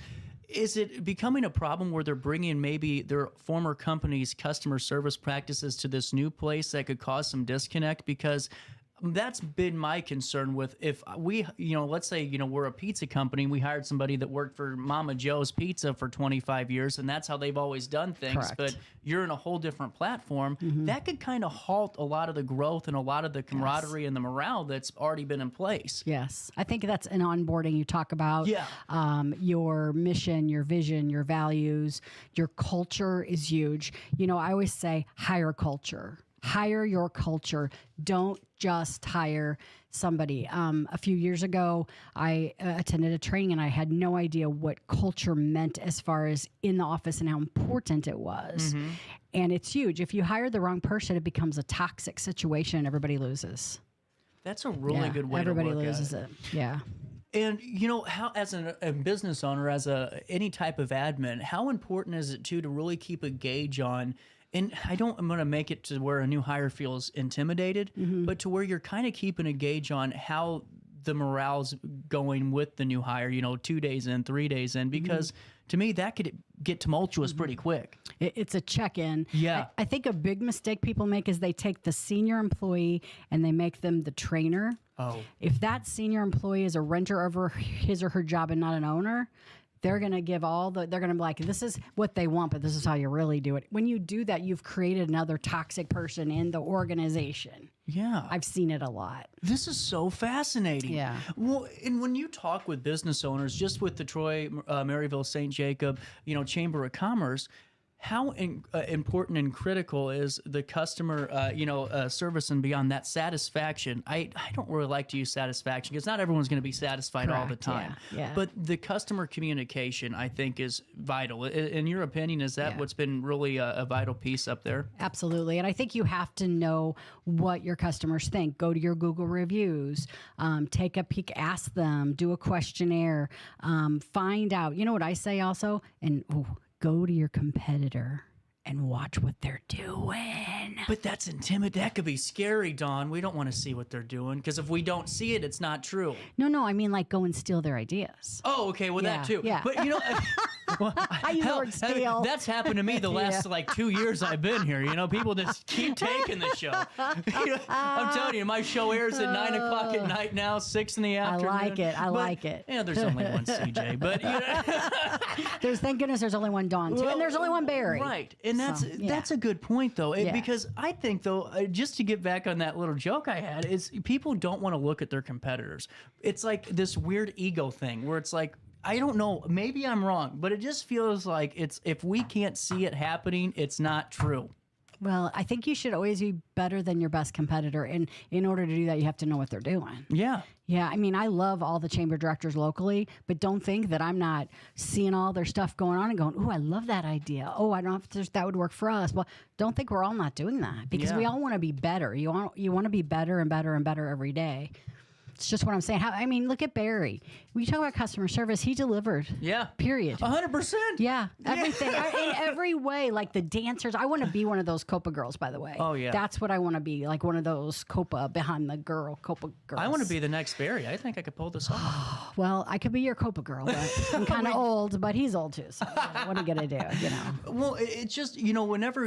is it becoming a problem where they're bringing maybe their former company's customer service practices to this new place that could cause some disconnect? Because that's been my concern with if we, let's say, we're a pizza company and we hired somebody that worked for Mama Joe's Pizza for 25 years and that's how they've always done things. Correct. But you're in a whole different platform. That could kind of halt a lot of the growth and a lot of the camaraderie and the morale that's already been in place. Yes. I think that's an onboarding. You talk about your mission, your vision, your values, your culture is huge. I always say hire culture. Hire your culture. Don't just hire somebody. A few years ago, I attended a training and I had no idea what culture meant as far as in the office and how important it was. And it's huge. If you hire the wrong person, it becomes a toxic situation and everybody loses. That's a really good way to look at it. Everybody loses it. Yeah. And how, as a business owner, as any type of admin, how important is it to really keep a gauge on? And I'm going to make it to where a new hire feels intimidated, but to where you're kind of keeping a gauge on how the morale's going with the new hire, 2 days in, 3 days in, because to me, that could get tumultuous pretty quick. It's a check-in. Yeah. I think a big mistake people make is they take the senior employee and they make them the trainer. Oh. If that senior employee is a renter over his or her job and not an owner, they're going to give they're going to be like, this is what they want, but this is how you really do it. When you do that, you've created another toxic person in the organization. Yeah. I've seen it a lot. This is so fascinating. Yeah. Well, and when you talk with business owners, just with the Troy, Maryville, St. Jacob, Chamber of Commerce, how important and critical is the customer, service and beyond that satisfaction? I don't really like to use satisfaction because not everyone's going to be satisfied all the time. Yeah. But the customer communication, I think, is vital. In your opinion, is that what's been really a vital piece up there? Absolutely. And I think you have to know what your customers think. Go to your Google reviews, take a peek, ask them, do a questionnaire, find out. You know what I say also? And go to your competitor and watch what they're doing. But that's intimidating. That could be scary, Dawn. We don't want to see what they're doing because if we don't see it, it's not true. No, I mean like go and steal their ideas. Oh, okay. Well, that too. Yeah. But I use the word steal. That's happened to me the last 2 years I've been here. People just keep taking the show. I'm telling you, my show airs at 9 o'clock at night now, 6 in the afternoon. I like it. Yeah, there's only one CJ, but thank goodness there's only one Dawn too, and there's only one Barry. Right, and that's a good point though, because I think though, just to get back on that little joke I had, is people don't want to look at their competitors. It's like this weird ego thing where it's like, I don't know, maybe I'm wrong, but it just feels like if we can't see it happening, it's not true. Well, I think you should always be better than your best competitor. And in order to do that, you have to know what they're doing. Yeah. Yeah. I mean, I love all the chamber directors locally, but don't think that I'm not seeing all their stuff going on and going, oh, I love that idea. Oh, I don't know if that would work for us. Well, don't think we're all not doing that because we all want to be better. You want to be better and better and better every day. It's just what I'm saying. Look at Barry. When you talk about customer service, he delivered. Yeah. Period. 100%. Yeah. Everything. In every way. Like the dancers. I want to be one of those Copa girls, by the way. Oh, yeah. That's what I want to be. Like one of those Copa behind the Copa girls. I want to be the next Barry. I think I could pull this off. Well, I could be your Copa girl, but I'm kind of old, but he's old too. So what are you going to do? Well, it's just, whenever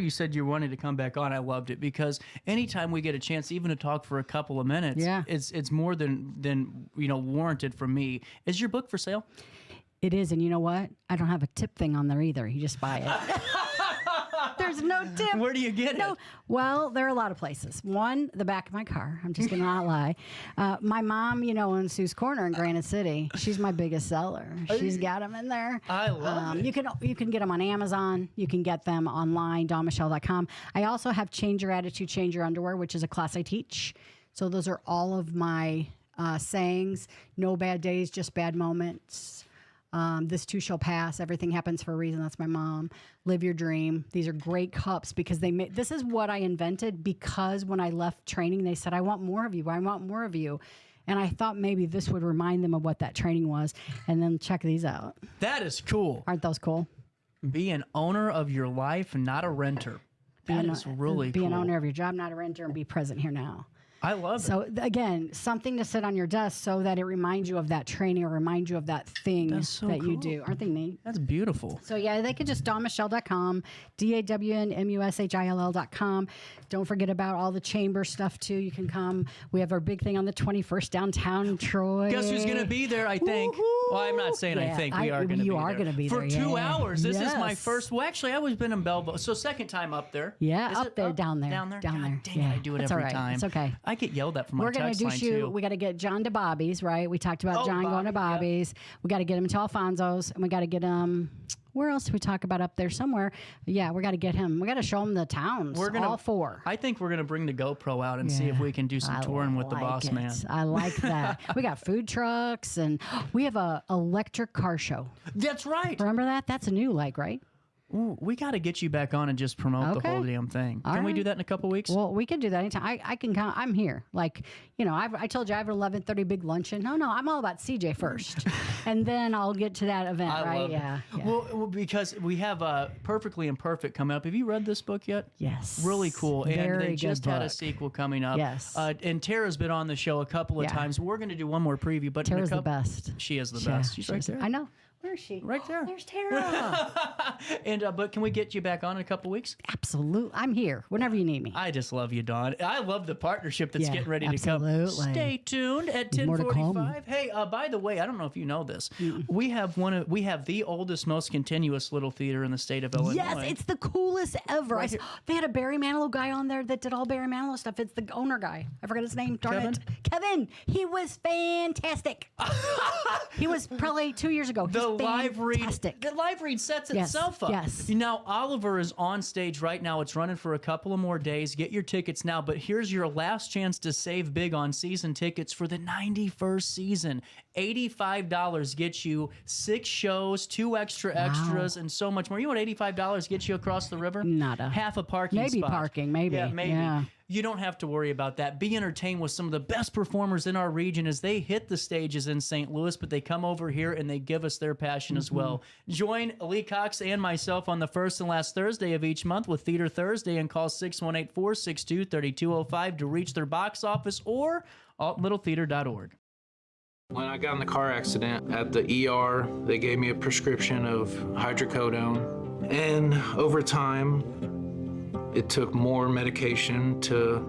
you said you wanted to come back on, I loved it because anytime we get a chance even to talk for a couple of minutes, it's more than warranted from me. Is your book for sale? It is, and you know what? I don't have a tip thing on there either. You just buy it. There's no tip. Where do you get it? Well, there are a lot of places. One, the back of my car. I'm just going to not lie. My mom, in Sue's Corner in Granite City, she's my biggest seller. She's got them in there. I love it. You can get them on Amazon. You can get them online, DawnMichelle.com. I also have Change Your Attitude, Change Your Underwear, which is a class I teach. So those are all of my sayings. No bad days, just bad moments. This too shall pass. Everything happens for a reason. That's my mom. Live your dream. These are great cups because this is what I invented because when I left training, they said, I want more of you. I want more of you. And I thought maybe this would remind them of what that training was. And then check these out. That is cool. Aren't those cool? Be an owner of your life, not a renter. That is really cool. Be an owner of your job, not a renter, and be present here now. I love it. So again, something to sit on your desk so that it reminds you of that training or reminds you of that thing that you do. Aren't they neat? That's beautiful. So yeah, they could just DawnMichelle.com, DawnMusill.com. Don't forget about all the chamber stuff too. You can come. We have our big thing on the 21st downtown in Troy. Guess who's going to be there, I think? Woo-hoo! Well, I'm not saying I think. We are going to be there. You are going to be there. For 2 hours. This is my Yes. first. Well, actually, I always been in Belleville. So second time up there. Yeah, Is up it there, down there. Down there? Down there. Dang it, I do it That's every all right. time. It's okay. I get yelled at from my We're going text to line, do too. We got to get John to Bobby's, right? We talked about John going to Bobby's. We got to get him to Alfonso's, and we got to get him. Where else do we talk about up there somewhere? Yeah, we got to get him. We got to show him the towns. We're gonna, all 4. I think we're going to bring the GoPro out and see if we can do some touring with the boss man. I like that. We got food trucks, and we have a electric car show. That's right. Remember that? That's a new right? Ooh, we got to get you back on and just promote the whole damn thing. Can we do that in a couple weeks? Well, we can do that anytime. I can come. I'm here. Like, I told you I have an 11:30 big luncheon. No, I'm all about CJ first, and then I'll get to that event. I right? love Yeah. it. Well, because we have Perfectly Imperfect coming up. Have you read this book yet? Yes. Really cool. And Very they good just had a book. sequel coming up. Yes. And Tara's been on the show a couple of times. We're going to do one more preview. But Tara's the best. She is the best. She's right there. I know. Where is she? Right there. There's Tara. And but can we get you back on in a couple weeks? Absolutely. I'm here whenever you need me. I just love you, Dawn. I love the partnership that's getting ready to come. Absolutely. Stay tuned at There's more to 10:45. Hey, by the way, I don't know if you know this. We have the oldest, most continuous little theater in the state of Illinois. Yes, it's the coolest ever. Right here. They had a Barry Manilow guy on there that did all Barry Manilow stuff. It's the owner guy. I forgot his name. Darn it. Kevin. He was fantastic. He was probably 2 years ago. The live read sets itself up. Yes. Now Oliver is on stage right now. It's running for a couple of more days. Get your tickets now. But here's your last chance to save big on season tickets for the 91st season. $85 gets you 6 shows, 2 extras, and so much more. You know what $85 gets you across the river? Nada. Half a parking spot. Maybe parking. Maybe. Yeah, maybe. Yeah. You don't have to worry about that. Be entertained with some of the best performers in our region as they hit the stages in St. Louis, but they come over here and they give us their passion as well. Join Lee Cox and myself on the first and last Thursday of each month with Theater Thursday and call 618-462-3205 to reach their box office or altmiddletheater.org. When I got in the car accident at the ER, they gave me a prescription of hydrocodone. And over time, it took more medication to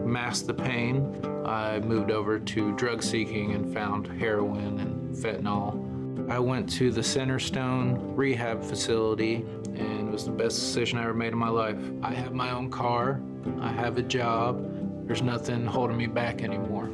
mask the pain. I moved over to drug seeking and found heroin and fentanyl. I went to the Centerstone rehab facility, and it was the best decision I ever made in my life. I have my own car, I have a job, there's nothing holding me back anymore.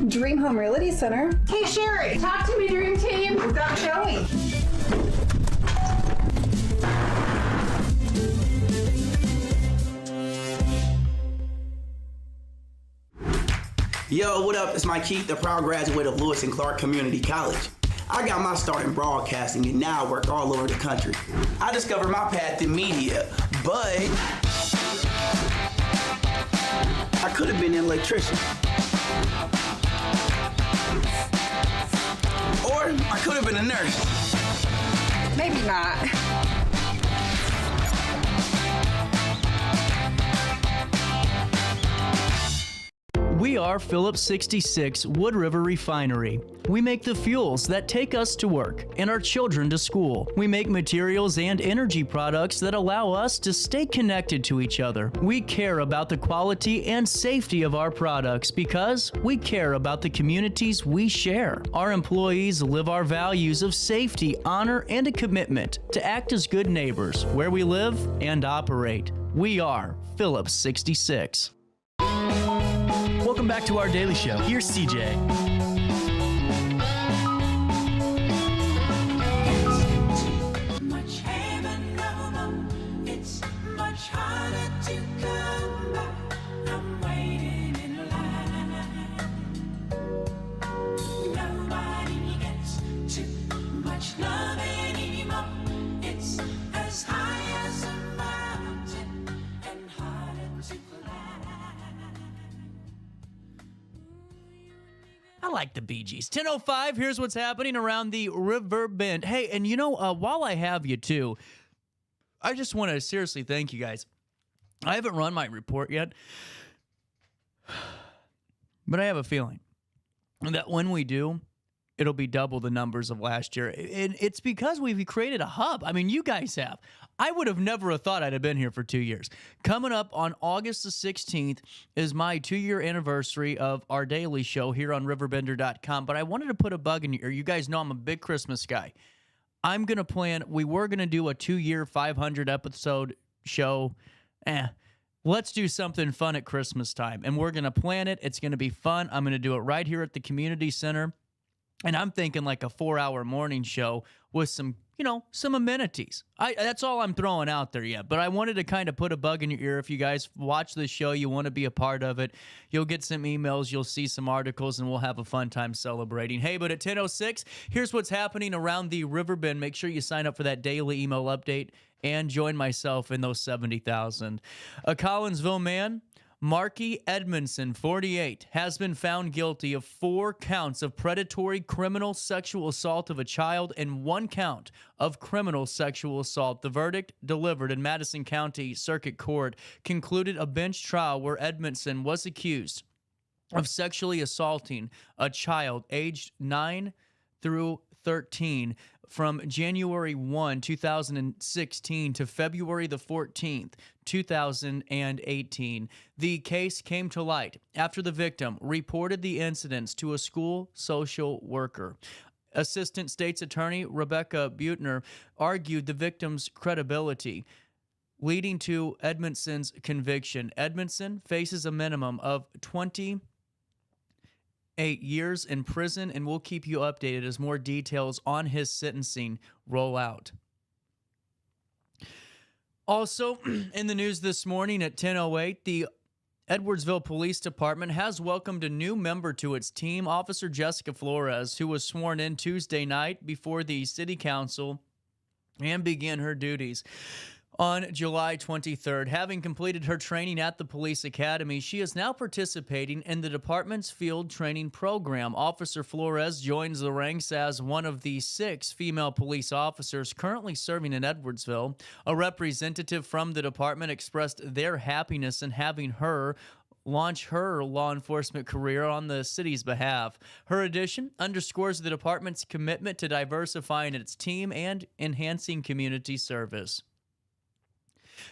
Dream Home Realty Center. Hey Sherry, talk to me, Dream Team. We've got Joey. Yo, what up? It's Mike Keith, the proud graduate of Lewis and Clark Community College. I got my start in broadcasting and now I work all over the country. I discovered my path in media, but I could have been an electrician. Or I could have been a nurse. Maybe not. We are Phillips 66 Wood River Refinery. We make the fuels that take us to work and our children to school. We make materials and energy products that allow us to stay connected to each other. We care about the quality and safety of our products because we care about the communities we share. Our employees live our values of safety, honor, and a commitment to act as good neighbors where we live and operate. We are Phillips 66. Welcome back to our daily show. Here's CJ. much love anymore. It's as high as a mountain and harder to climb. I like the Bee Gees. 10:05, here's what's happening around the Riverbend. Hey, and while I have you too, I just want to seriously thank you guys. I haven't run my report yet, but I have a feeling that when we do, it'll be double the numbers of last year. And it's because we've created a hub. I mean, you guys have. I would have never thought I'd have been here for 2 years. Coming up on August the 16th is my 2-year anniversary of our daily show here on RiverBender.com. But I wanted to put a bug in your ear. You guys know I'm a big Christmas guy. I'm going to plan, we were going to do a 2-year, 500 episode show. Let's do something fun at Christmas time. And we're going to plan it. It's going to be fun. I'm going to do it right here at the community center. And I'm thinking like a 4-hour morning show with some amenities. That's all I'm throwing out there yet. But I wanted to kind of put a bug in your ear. If you guys watch this show, you want to be a part of it, you'll get some emails, you'll see some articles, and we'll have a fun time celebrating. Hey, but at 10:06, here's what's happening around the Riverbend. Make sure you sign up for that daily email update and join myself in those 70,000. A Collinsville man, Marky Edmondson, 48, has been found guilty of 4 counts of predatory criminal sexual assault of a child and 1 count of criminal sexual assault. The verdict, delivered in Madison County Circuit Court, concluded a bench trial where Edmondson was accused of sexually assaulting a child aged 9 through 13 from January 1, 2016 to February the 14th, 2018. The case came to light after the victim reported the incidents to a school social worker. Assistant State's Attorney Rebecca Buettner argued the victim's credibility, leading to Edmondson's conviction. Edmondson faces a minimum of 28 years in prison, and we'll keep you updated as more details on his sentencing roll out. Also, in the news this morning at 10:08, the Edwardsville Police Department has welcomed a new member to its team, Officer Jessica Flores, who was sworn in Tuesday night before the City Council and began her duties on July 23rd. Having completed her training at the police academy, she is now participating in the department's field training program. Officer Flores joins the ranks as one of the 6 female police officers currently serving in Edwardsville. A representative from the department expressed their happiness in having her launch her law enforcement career on the city's behalf. Her addition underscores the department's commitment to diversifying its team and enhancing community service.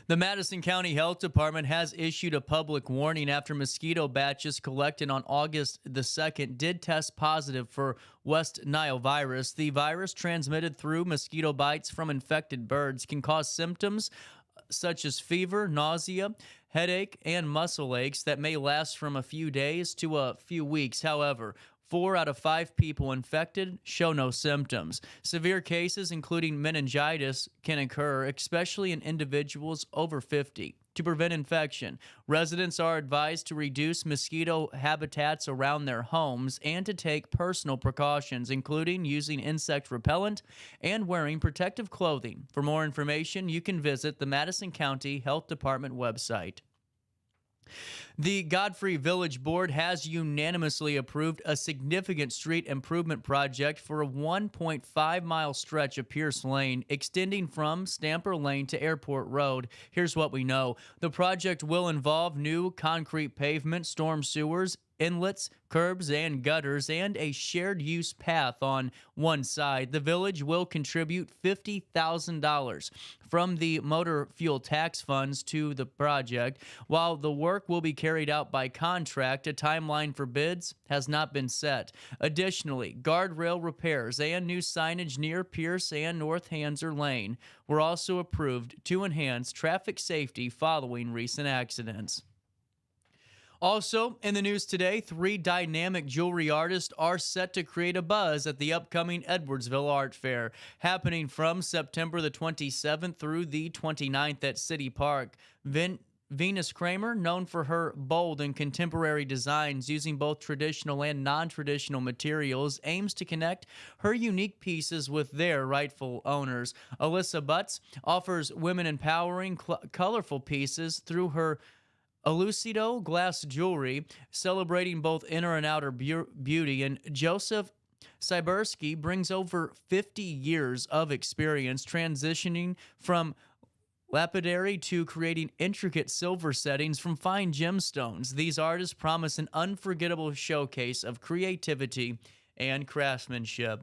The Madison County Health Department has issued a public warning after mosquito batches collected on August the 2nd did test positive for West Nile virus. The virus, transmitted through mosquito bites from infected birds, can cause symptoms such as fever, nausea, headache, and muscle aches that may last from a few days to a few weeks. However, 4 out of 5 people infected show no symptoms. Severe cases, including meningitis, can occur, especially in individuals over 50. To prevent infection, residents are advised to reduce mosquito habitats around their homes and to take personal precautions, including using insect repellent and wearing protective clothing. For more information, you can visit the Madison County Health Department website. The Godfrey Village Board has unanimously approved a significant street improvement project for a 1.5-mile stretch of Pierce Lane, extending from Stamper Lane to Airport Road. Here's what we know. The project will involve new concrete pavement, storm sewers, inlets, curbs, and gutters, and a shared-use path on one side. The village will contribute $50,000 from the motor fuel tax funds to the project. While the work will be carried out by contract, a timeline for bids has not been set. Additionally, guardrail repairs and new signage near Pierce and North Hanser Lane were also approved to enhance traffic safety following recent accidents. Also, in the news today, 3 dynamic jewelry artists are set to create a buzz at the upcoming Edwardsville Art Fair, happening from September the 27th through the 29th at City Park. Venus Kramer, known for her bold and contemporary designs using both traditional and non-traditional materials, aims to connect her unique pieces with their rightful owners. Alyssa Butts offers women empowering, colorful pieces through her Elucido glass jewelry, celebrating both inner and outer beauty. And Joseph Cyberski brings over 50 years of experience transitioning from lapidary to creating intricate silver settings from fine gemstones. These artists promise an unforgettable showcase of creativity and craftsmanship.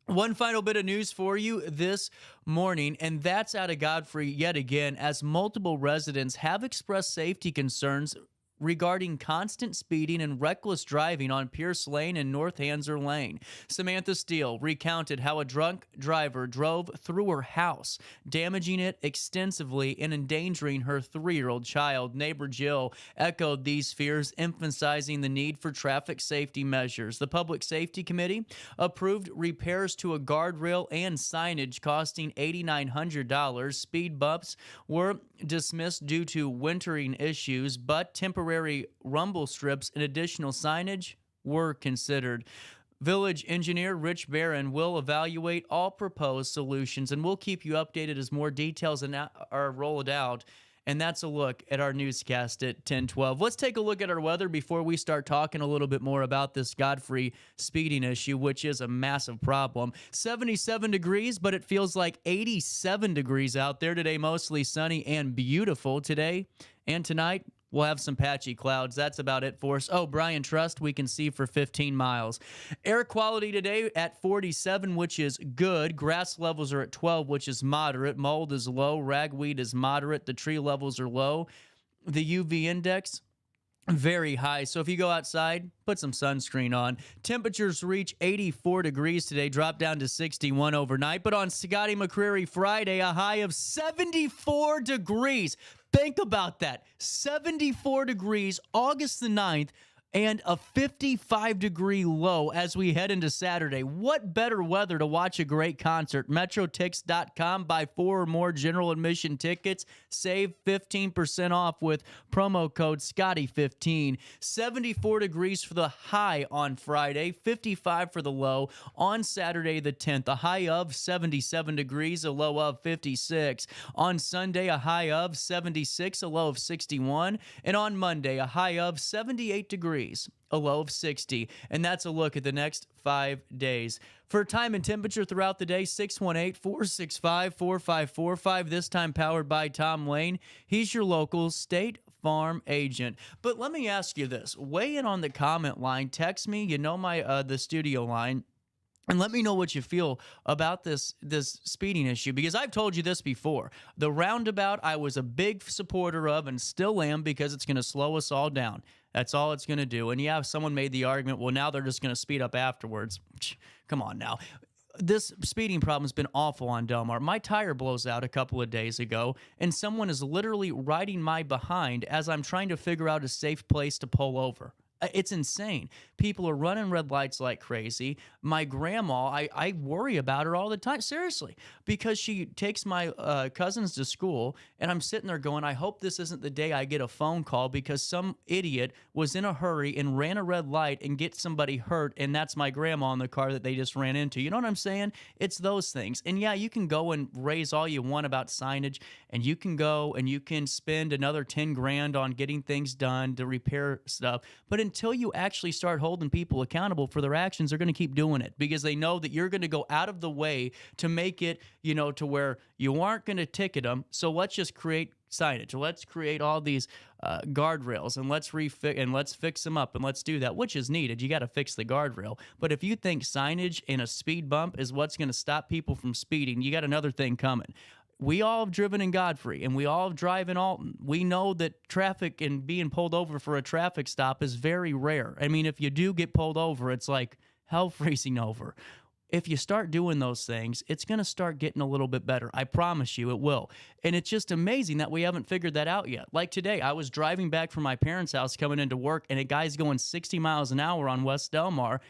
One final bit of news for you this morning, and that's out of Godfrey yet again, as multiple residents have expressed safety concerns regarding constant speeding and reckless driving on Pierce Lane and North Hanser Lane. Samantha Steele recounted how a drunk driver drove through her house, damaging it extensively and endangering her 3-year-old child. Neighbor Jill echoed these fears, emphasizing the need for traffic safety measures. The Public Safety Committee approved repairs to a guardrail and signage costing $8,900. Speed bumps were dismissed due to wintering issues, but temporary rumble strips and additional signage were considered. Village engineer Rich Barron will evaluate all proposed solutions, and we'll keep you updated as more details are rolled out. And that's a look at our newscast at 10:12. Let's take a look at our weather before we start talking a little bit more about this Godfrey speeding issue, which is a massive problem. 77 degrees, but it feels like 87 degrees out there today. Mostly sunny and beautiful today and tonight. We'll have some patchy clouds. That's about it for us. Oh, Brian Trust, we can see for 15 miles. Air quality today at 47, which is good. Grass levels are at 12, which is moderate. Mold is low. Ragweed is moderate. The tree levels are low. The UV index, very high. So if you go outside, put some sunscreen on. Temperatures reach 84 degrees today, drop down to 61 overnight. But on Scotty McCreery Friday, a high of 74 degrees. Think about that. 74 degrees, August the 9th, and a 55-degree low as we head into Saturday. What better weather to watch a great concert? MetroTix.com. Buy 4 or more general admission tickets. Save 15% off with promo code Scotty15. 74 degrees for the high on Friday. 55 for the low on Saturday the 10th. A high of 77 degrees, a low of 56. On Sunday, a high of 76, a low of 61. And on Monday, a high of 78 degrees, a low of 60. And that's a look at the next 5 days. For time and temperature throughout the day, 618-465-4545. This time powered by Tom Lane. He's your local State Farm agent. But let me ask you this. Weigh in on the comment line. Text me. You know my the studio line. And let me know what you feel about this speeding issue, because I've told you this before. The roundabout I was a big supporter of and still am, because it's going to slow us all down. That's all it's going to do. And yeah, someone made the argument, well, now they're just going to speed up afterwards. Come on now. This speeding problem has been awful on Delmar. My tire blows out a couple of days ago, and someone is literally riding my behind as I'm trying to figure out a safe place to pull over. It's insane. People are running red lights like crazy. My grandma, I worry about her all the time, seriously, because she takes my cousins to school, and I'm sitting there going, I hope this isn't the day I get a phone call because some idiot was in a hurry and ran a red light and get somebody hurt, and that's my grandma in the car that they just ran into. You know what I'm saying? It's those things. And yeah, you can go and raise all you want about signage, and you can go and you can spend another 10 grand on getting things done to repair stuff, but until you actually start holding people accountable for their actions, they're going to keep doing it because they know that you're going to go out of the way to make it, you know, to where you aren't going to ticket them. So let's just create signage. Let's create all these guardrails, and let's fix them up, and let's do that, which is needed. You got to fix the guardrail. But if you think signage and a speed bump is what's going to stop people from speeding, you got another thing coming. We all have driven in Godfrey, and we all drive in Alton. We know that traffic and being pulled over for a traffic stop is very rare. I mean, if you do get pulled over, it's like hell freezing over. If you start doing those things, it's going to start getting a little bit better. I promise you it will. And it's just amazing that we haven't figured that out yet. Like today, I was driving back from my parents' house coming into work, and a guy's going 60 miles an hour on West Delmar,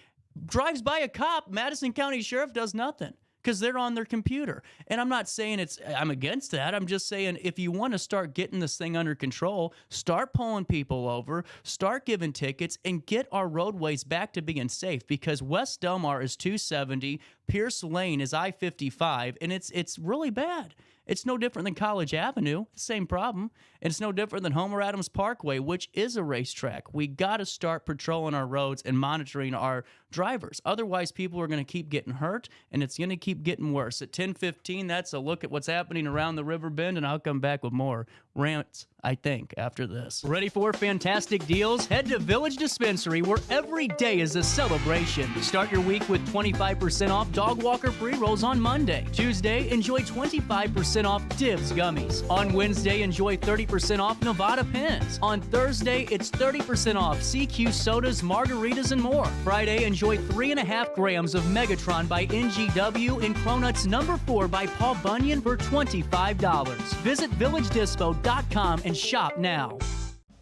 drives by a cop. Madison County Sheriff does nothing. because they're on their computer. And I'm not saying I'm against that. I'm just saying if you want to start getting this thing under control, start pulling people over, start giving tickets, and get our roadways back to being safe, because West Delmar is 270, Pierce Lane is I-55, and it's really bad. It's no different than College Avenue, same problem. And it's no different than Homer Adams Parkway, which is a racetrack. We got to start patrolling our roads and monitoring our drivers. Otherwise, people are going to keep getting hurt, and it's going to keep getting worse. At 10:15, that's a look at what's happening around the Riverbend, and I'll come back with more rants, I think, after this. Ready for fantastic deals? Head to Village Dispensary, where every day is a celebration. Start your week with 25% off Dog Walker pre-rolls on Monday. Tuesday, enjoy 25% off Divs gummies. On Wednesday, enjoy 30% off Nevada pens. On Thursday, it's 30% off CQ sodas, margaritas, and more. Friday, enjoy 3.5 grams of Megatron by NGW and Cronuts No. 4 by Paul Bunyan for $25. Visit VillageDispo.com and shop now.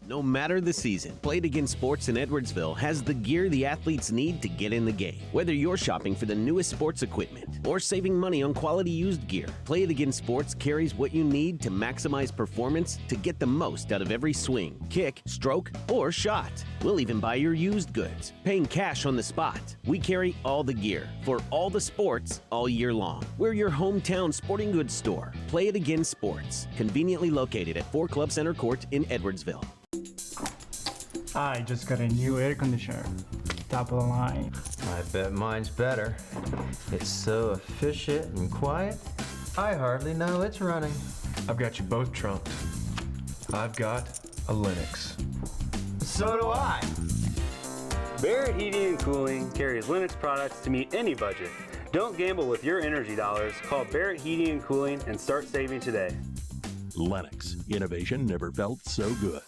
No matter the season, Play It Again Sports in Edwardsville has the gear the athletes need to get in the game. Whether you're shopping for the newest sports equipment or saving money on quality used gear, Play It Again Sports carries what you need to maximize performance to get the most out of every swing, kick, stroke, or shot. We'll even buy your used goods, paying cash on the spot. We carry all the gear for all the sports all year long. We're your hometown sporting goods store. Play It Again Sports, conveniently located at 4 Club Center Court in Edwardsville. I just got a new air conditioner. Top of the line. I bet mine's better. It's so efficient and quiet, I hardly know it's running. I've got you both trumped. I've got a Linux. So do I. Barrett Heating and Cooling carries Linux products to meet any budget. Don't gamble with your energy dollars. Call Barrett Heating and Cooling and start saving today. Lennox. Innovation never felt so good.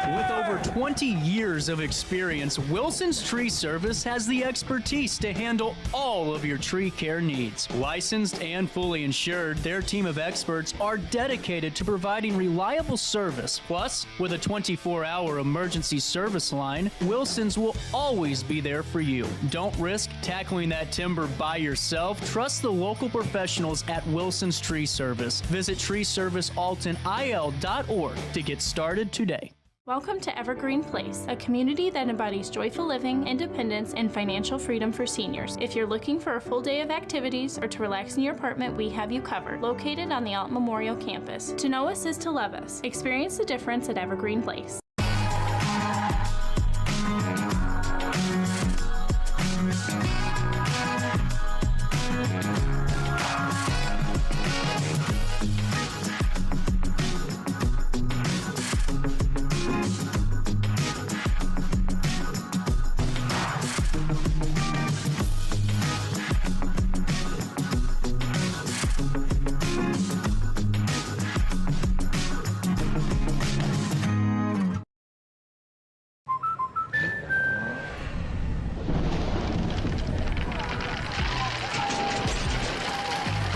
With over 20 years of experience, Wilson's Tree Service has the expertise to handle all of your tree care needs. Licensed and fully insured, their team of experts are dedicated to providing reliable service. Plus, with a 24-hour emergency service line, Wilson's will always be there for you. Don't risk tackling that timber by yourself. Trust the local professionals at Wilson's Tree Service. Visit treeservicealtonil.org to get started today. Welcome to Evergreen Place, a community that embodies joyful living, independence, and financial freedom for seniors. If you're looking for a full day of activities or to relax in your apartment, we have you covered. Located on the Alton Memorial Campus. To know us is to love us. Experience the difference at Evergreen Place.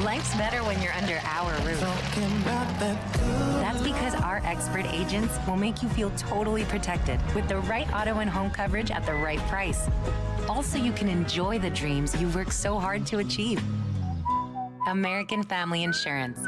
Life's better when you're under our roof. That's because our expert agents will make you feel totally protected with the right auto and home coverage at the right price. Also, you can enjoy the dreams you've worked so hard to achieve. American Family Insurance.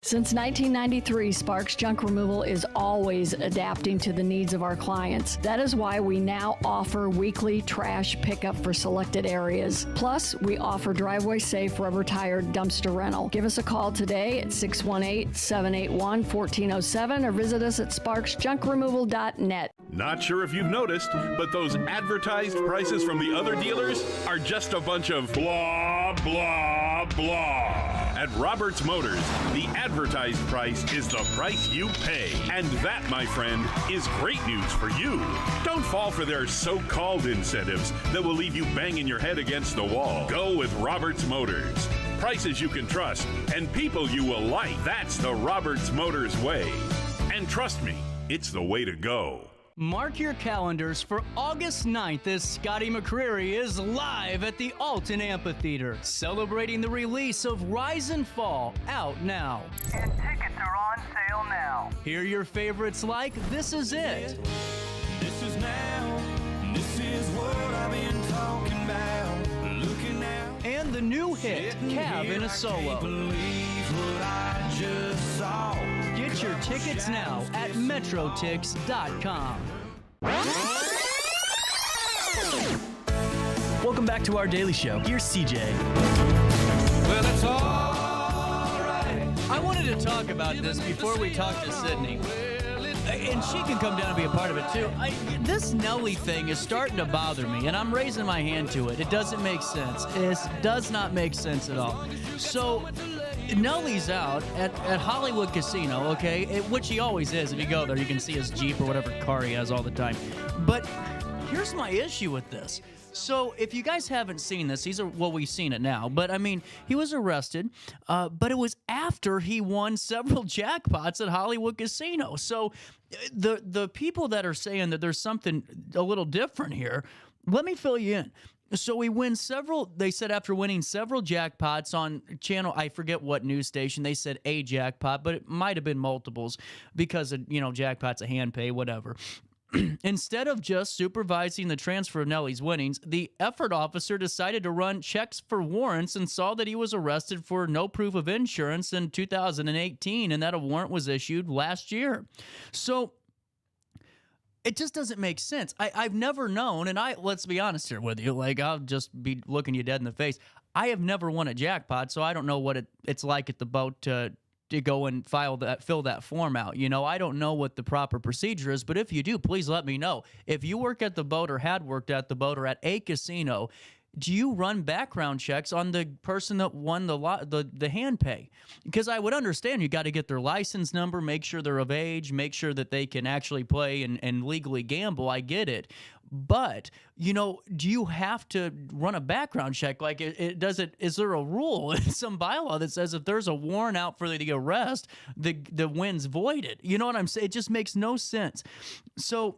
Since 1993, Sparks Junk Removal is always adapting to the needs of our clients. That is why we now offer weekly trash pickup for selected areas. Plus, we offer driveway-safe rubber-tired dumpster rental. Give us a call today at 618-781-1407 or visit us at sparksjunkremoval.net. Not sure if you've noticed, but those advertised prices from the other dealers are just a bunch of blah, blah, blah. At Roberts Motors, the advertised price is the price you pay. And that, my friend, is great news for you. Don't fall for their so-called incentives that will leave you banging your head against the wall. Go with Roberts Motors. Prices you can trust and people you will like. That's the Roberts Motors way. And trust me, it's the way to go. Mark your calendars for August 9th as Scotty McCreery is live at the Alton Amphitheater, celebrating the release of Rise and Fall, out now. And tickets are on sale now. Hear your favorites like This Is It. This is now, this is what I've been talking the new hit, Cav in a Solo. Get your tickets now at metrotix.com. Welcome back to our daily show. Here's CJ. Well, it's all right. I wanted to talk about this before we talk to Sydney. And she can come down and be a part of it too. This Nelly thing is starting to bother me, and I'm raising my hand to it. It doesn't make sense. It does not make sense at all. So Nelly's out at Hollywood Casino, okay, which he always is. If you go there, you can see his Jeep or whatever car he has all the time. But here's my issue with this. So if you guys haven't seen this, we've seen it now, but I mean, he was arrested, but it was after he won several jackpots at Hollywood Casino. So the people that are saying that there's something a little different here, let me fill you in. So he wins they said after winning several jackpots on channel, I forget what news station, they said a jackpot, but it might have been multiples because of, jackpots, a hand pay, whatever. Instead of just supervising the transfer of Nelly's winnings, the effort officer decided to run checks for warrants and saw that he was arrested for no proof of insurance in 2018 and that a warrant was issued last year. So it just doesn't make sense. I've never known, and let's be honest here with you, I'll just be looking you dead in the face. I have never won a jackpot, so I don't know what it's like at the boat to go and fill that form out. I don't know what the proper procedure is, but if you do, please let me know. If you work at the boat or had worked at the boat or at a casino, do you run background checks on the person that won the hand pay? Because I would understand you got to get their license number, make sure they're of age, make sure that they can actually play and legally gamble. I get it. But, do you have to run a background check? Is there a rule in some bylaw that says if there's a warrant out for the arrest, the win's voided? You know what I'm saying? It just makes no sense. So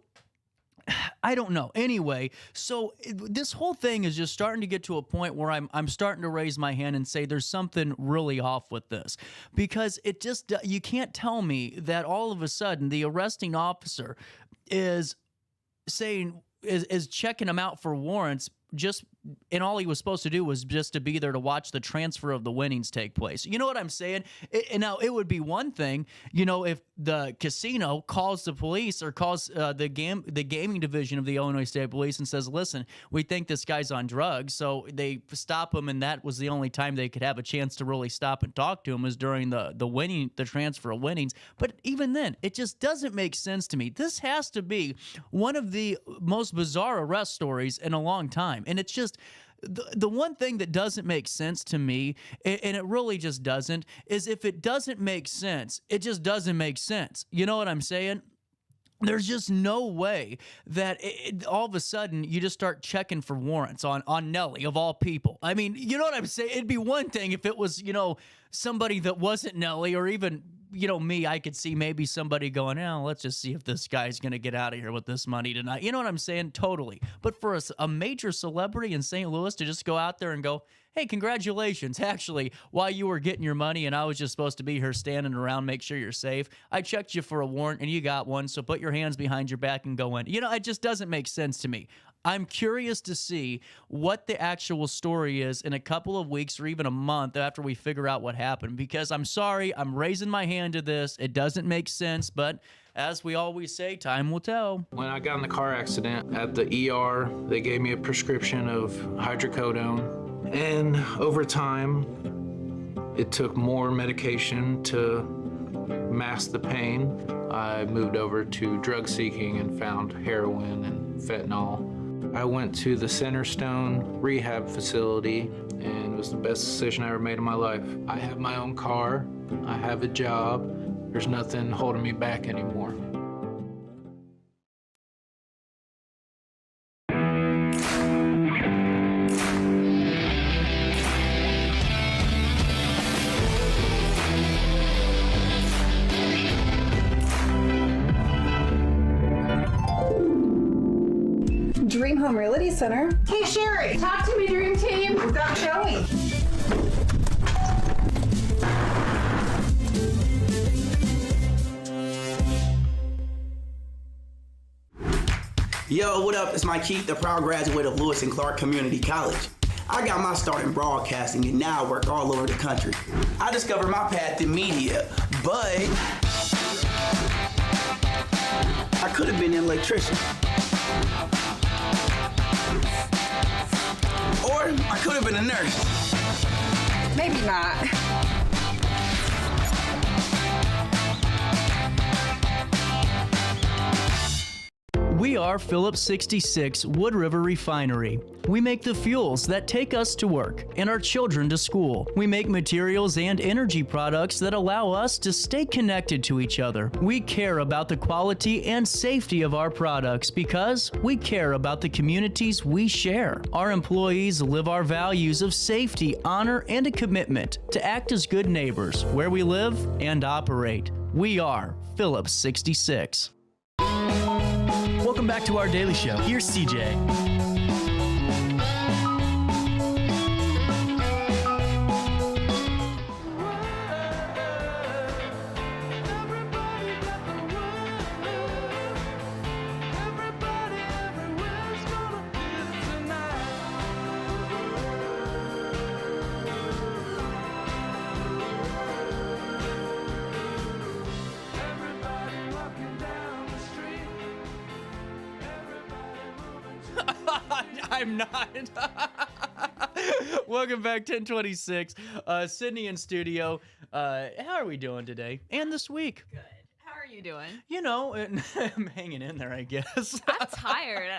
I don't know. Anyway, so this whole thing is just starting to get to a point where I'm starting to raise my hand and say there's something really off with this, because you can't tell me that all of a sudden the arresting officer is checking him out for warrants and all he was supposed to do was just to be there to watch the transfer of the winnings take place. You know what I'm saying? Now, it would be one thing, if the casino calls the police or calls the gaming division of the Illinois State Police and says, listen, we think this guy's on drugs. So they stop him, and that was the only time they could have a chance to really stop and talk to him was during the transfer of winnings. But even then, it just doesn't make sense to me. This has to be one of the most bizarre arrest stories in a long time. And it's just the one thing that doesn't make sense to me, and it really just doesn't, is if it doesn't make sense, it just doesn't make sense. You know what I'm saying? There's just no way that all of a sudden you just start checking for warrants on Nelly, of all people. I mean, you know what I'm saying? It'd be one thing if it was, somebody that wasn't Nelly, or even, me, I could see maybe somebody going, let's just see if this guy's going to get out of here with this money tonight. You know what I'm saying? Totally. But for a major celebrity in St. Louis to just go out there and go, hey, congratulations. Actually, while you were getting your money and I was just supposed to be here standing around, make sure you're safe, I checked you for a warrant and you got one, so put your hands behind your back and go in. It just doesn't make sense to me. I'm curious to see what the actual story is in a couple of weeks or even a month after we figure out what happened, because I'm sorry, I'm raising my hand to this. It doesn't make sense, but as we always say, time will tell. When I got in the car accident at the ER, they gave me a prescription of hydrocodone, and over time, it took more medication to mask the pain. I moved over to drug seeking and found heroin and fentanyl. I went to the Centerstone rehab facility, and it was the best decision I ever made in my life. I have my own car, I have a job, there's nothing holding me back anymore. Dream Home Realty Center. Hey, Sherry, talk to me, Dream Team. We've got Joey. Yo, what up? It's Mike Keith, the proud graduate of Lewis and Clark Community College. I got my start in broadcasting and now I work all over the country. I discovered my path in media, but I could have been an electrician. Or I could have been a nurse. Maybe not. We are Phillips 66 Wood River Refinery. We make the fuels that take us to work and our children to school. We make materials and energy products that allow us to stay connected to each other. We care about the quality and safety of our products because we care about the communities we share. Our employees live our values of safety, honor, and a commitment to act as good neighbors where we live and operate. We are Phillips 66. Welcome back to our daily show. Here's CJ. I'm not. Welcome back, 1026. Sydney in studio. How are we doing today and this week? Good. How are you doing? You know, I'm hanging in there, I guess. I'm tired.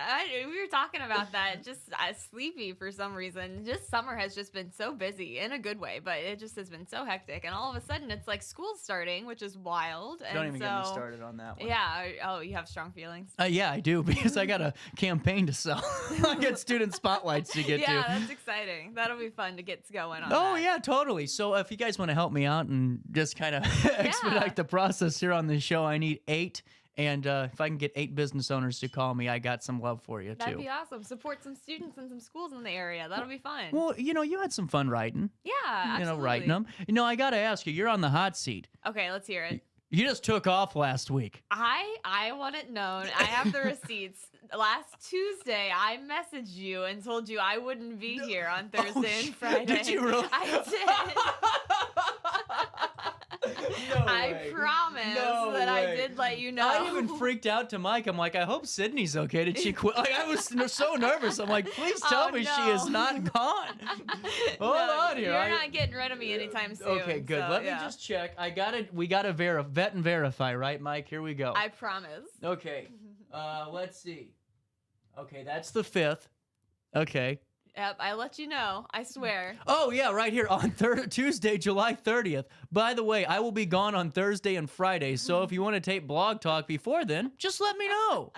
We were talking about that. Just sleepy for some reason. Just summer has just been so busy in a good way, but it just has been so hectic. And all of a sudden, it's like school's starting, which is wild. Don't even get me started on that one. Yeah. Oh, you have strong feelings? Yeah, I do, because I got a campaign to sell. I got student spotlights to get to. Yeah, that's exciting. That'll be fun to get going on. Oh, yeah, totally. So if you guys want to help me out and just kind of expedite the process here on this show, I need 8. And if I can get 8 business owners to call me, I got some love for you, too. That'd be awesome. Support some students and some schools in the area. That'll be fun. Well, you know, you had some fun writing. Yeah, absolutely. You know, writing them. You know, I got to ask you, you're on the hot seat. Okay, let's hear it. You just took off last week. I want it known. I have the receipts. Last Tuesday, I messaged you and told you I wouldn't be here on Thursday and Friday. Did you really? I did. I promise that I did let you know. I even freaked out to Mike. I'm like, I hope Sydney's okay. Did she quit? Like, I was so nervous. I'm like, please tell me she is not gone. Hold on here. You're not getting rid of me anytime soon. Okay, good. So, Let me just check. We got to vet and verify, right, Mike? Here we go. I promise. Okay. Let's see. Okay, that's the 5th. Okay. Yep, I let you know. I swear. Oh, yeah, right here on Tuesday, July 30th. By the way, I will be gone on Thursday and Friday, so if you want to take Blog Talk before then, just let me know.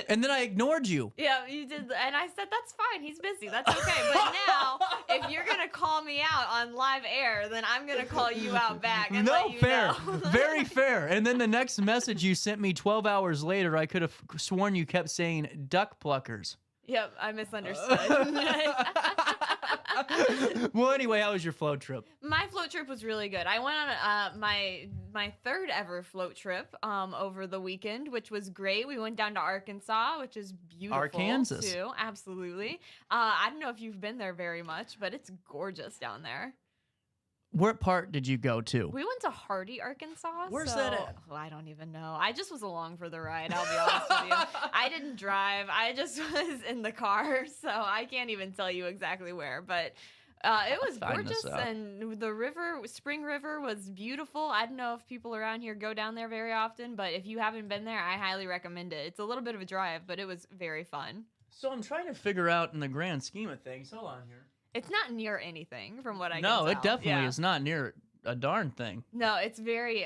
And then I ignored you. Yeah, you did. And I said, that's fine. He's busy. That's okay. But now, if you're going to call me out on live air, then I'm going to call you out back and let you fair. know. Very fair. And then the next message you sent me 12 hours later, I could have sworn you kept saying duck pluckers. Yep, I misunderstood. Well, anyway, how was your float trip? My float trip was really good. I went on my third ever float trip over the weekend, which was great. We went down to Arkansas, which is beautiful. Arkansas. Too. Absolutely. I don't know if you've been there very much, but it's gorgeous down there. What part did you go to? We went to Hardy, Arkansas. Where's that at? Well, I don't even know. I just was along for the ride, I'll be honest with you. I didn't drive. I just was in the car, so I can't even tell you exactly where. But it was gorgeous, and the Spring River was beautiful. I don't know if people around here go down there very often, but if you haven't been there, I highly recommend it. It's a little bit of a drive, but it was very fun. So I'm trying to figure out in the grand scheme of things. Hold on here. It's not near anything from what I can tell. tell. No, it definitely is not near a darn thing. No, it's very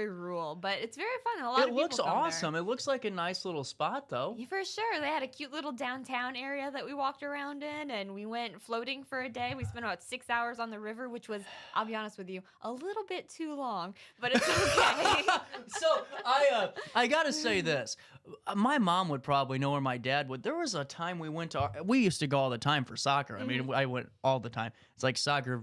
rural, but it's very fun. A lot of people looks awesome. There. It looks like a nice little spot, though. Yeah, for sure. They had a cute little downtown area that we walked around in, and we went floating for a day. We spent about 6 hours on the river, which was, I'll be honest with you, a little bit too long, but it's okay. So I gotta say this. My mom would probably know, or my dad would. There was a time we used to go all the time for soccer. I mean, I went all the time. It's like soccer.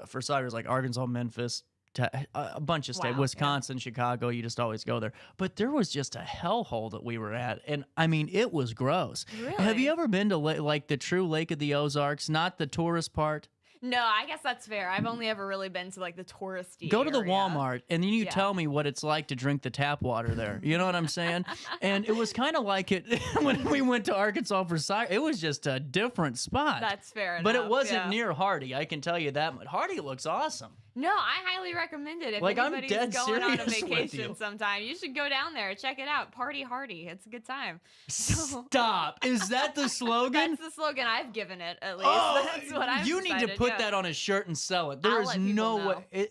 For soccer, it's like Arkansas, Memphis, a bunch of states, Wisconsin, Chicago. You just always go there. But there was just a hellhole that we were at, and I mean, it was gross. Really? Have you ever been to like the true Lake of the Ozarks, not the tourist part? No, I guess that's fair. I've only ever really been to like the touristy Go to the area. Walmart and then you tell me what it's like to drink the tap water there. You know what I'm saying? And it was kind of like it when we went to Arkansas for soccer. It was just a different spot. That's fair But enough, it wasn't yeah. near Hardy. I can tell you that much. Hardy looks awesome. No, I highly recommend it. If Like, I'm anybody's dead going on a serious with vacation you. sometime, you should go down there. Check it out. Party hardy. It's a good time. Stop. Is that the slogan? That's the slogan I've given it, at least. Oh, That's what I've you need to decided, put yeah. that on a shirt and sell it. There I'll is let people no know. way.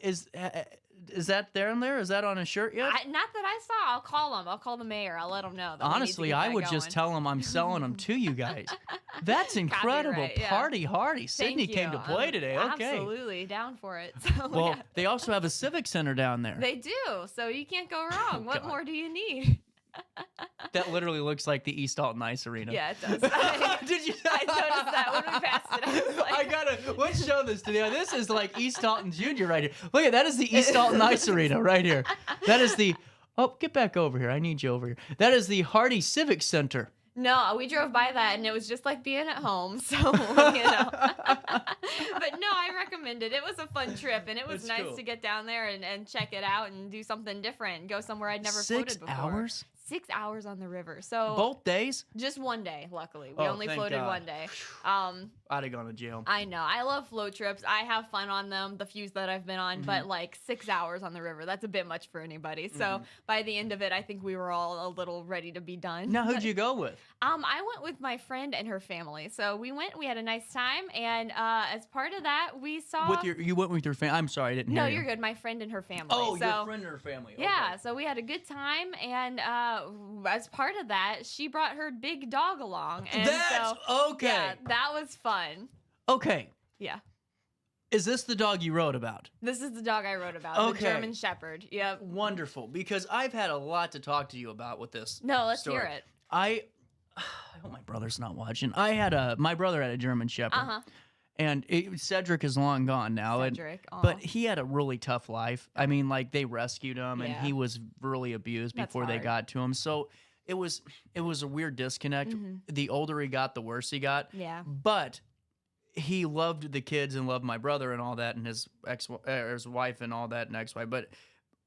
Is that there and there? Is that on a shirt yet? Not that I saw. I'll call them. I'll call the mayor. I'll let them know. That we need to Honestly, get I that would just going. tell them I'm selling them to you guys. That's incredible. Copyright, yeah. Party hardy. Sydney Thank came you. to play today. Okay. Absolutely down for it. So, Well, yeah. they also have a civic center down there. They do. So you can't go wrong. What God. more do you need? That literally looks like the East Alton Ice Arena. Yeah, it does. Did you? I noticed that when we passed it. I was like, I gotta. Let's show this to you. This is like East Alton Junior right here. Look at that. Is the East Alton Ice Arena right here. That is the. Oh, get back over here. I need you over here. That is the Hardy Civic Center. No, we drove by that and it was just like being at home. So, you know. But no, I recommend it. It was a fun trip and it was That's nice cool. to get down there and check it out and do something different and go somewhere I'd never 6 floated before. hours? 6 hours on the river. So Both days? just one day, luckily. We Oh, only thank floated God. one day. I'd have gone to jail. I know. I love float trips. I have fun on them, the few that I've been on, but like 6 hours on the river, that's a bit much for anybody. So by the end of it, I think we were all a little ready to be done. Now, who'd you go with? I went with my friend and her family. So we had a nice time, and as part of that, we saw. You went with your family. I'm sorry, I didn't No, hear you. you're good. My friend and her family. Oh, so, your friend and her family. Okay. Yeah, so we had a good time, and as part of that, she brought her big dog along. And That's okay. Yeah, that was fun. Okay. Yeah. Is this the dog you wrote about? This is the dog I wrote about. Okay. The German Shepherd. Yep. Wonderful, because I've had a lot to talk to you about with this. No, let's story. hear it. I hope my brother's not watching. My brother had a German Shepherd. And Cedric is long gone now. Cedric, but he had a really tough life. I mean, like, they rescued him, and Yeah. he was really abused That's before they hard. got to him. So it was a weird disconnect. The older he got, the worse he got. Yeah. But he loved the kids and loved my brother and all that, and his wife and all that, and ex-wife. But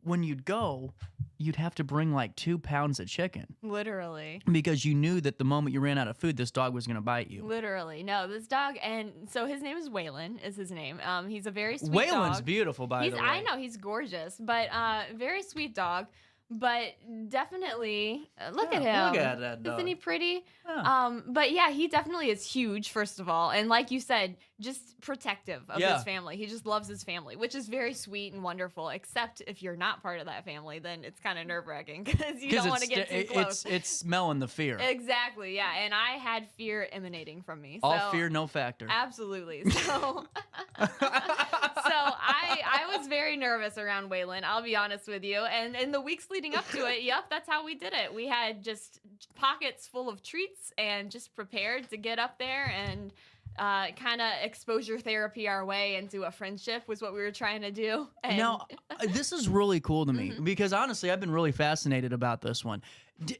when you'd go, you'd have to bring like 2 pounds of chicken. Literally. Because you knew that the moment you ran out of food, this dog was going to bite you. Literally. No, this dog, and so his name is Waylon, is his name. He's a very sweet Waylon's dog. beautiful, by the way. I know, he's gorgeous, but very sweet dog. But definitely, look at him. Look at that dog. Isn't he pretty? But yeah, he definitely is huge, first of all. And like you said, just protective of Yeah. his family. He just loves his family, which is very sweet and wonderful, except if you're not part of that family, then it's kind of nerve-wracking because you don't want to get too close. It's smelling the fear. Exactly, yeah. And I had fear emanating from me. All so- fear, no factor. Absolutely. So, I was very nervous around Waylon, I'll be honest with you. And in the weeks leading up to it, yep, that's how we did it. We had just pockets full of treats and just prepared to get up there and kind of exposure therapy our way into a friendship was what we were trying to do. And Now, this is really cool to me because honestly, I've been really fascinated about this one.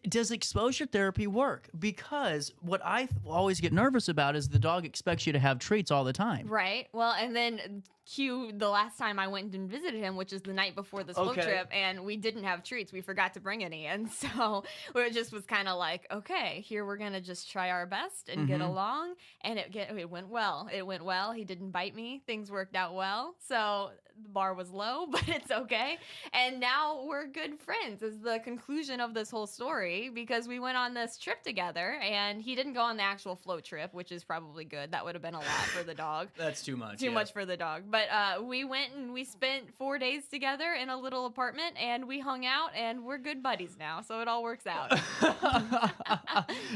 Does exposure therapy work? Because what I always get nervous about is the dog expects you to have treats all the time. Right. Well, and then cue the last time I went and visited him, which is the night before this float Okay. trip, and we didn't have treats. We forgot to bring any. And so it just was kind of like, okay, here we're going to just try our best and get along. And it went well. It went well. He didn't bite me. Things worked out well. So the bar was low, but it's okay. And now we're good friends is the conclusion of this whole story because we went on this trip together and he didn't go on the actual float trip, which is probably good. That would have been a lot for the dog. That's too much. Too much for the dog. But we went and we spent 4 days together in a little apartment and we hung out and we're good buddies now. So it all works out.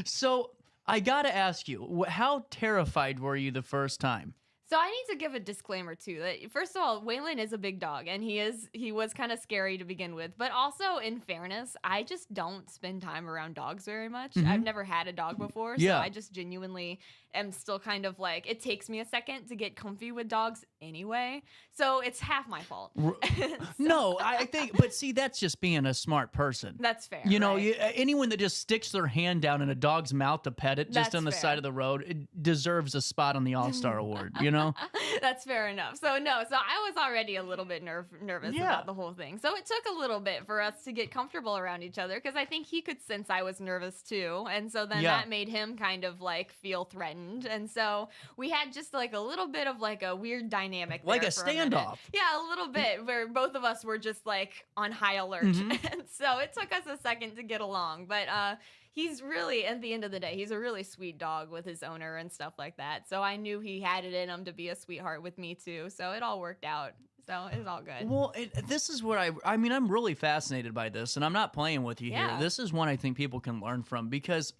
So I got to ask you, how terrified were you the first time? So I need to give a disclaimer too. That first of all, Waylon is a big dog, and he was kind of scary to begin with. But also, in fairness, I just don't spend time around dogs very much. I've never had a dog before, so I just genuinely am still kind of like, it takes me a second to get comfy with dogs anyway. So it's half my fault. No, I think, but see, that's just being a smart person. That's fair. You know, right? anyone that just sticks their hand down in a dog's mouth to pet it just That's on the fair. side of the road, it deserves a spot on the All-Star Award, you know? That's fair enough. So no, so I was already a little bit nervous about the whole thing. So it took a little bit for us to get comfortable around each other because I think he could sense I was nervous too. And so then that made him kind of like feel threatened. And so we had just like a little bit of like a weird dynamic Like there a for minute. standoff. Yeah, a little bit where both of us were just like on high alert. And so it took us a second to get along. But he's really, at the end of the day, he's a really sweet dog with his owner and stuff like that. So I knew he had it in him to be a sweetheart with me too. So it all worked out. So it's all good. Well, this is what I mean, I'm really fascinated by this, and I'm not playing with you here. Yeah. This is one I think people can learn from because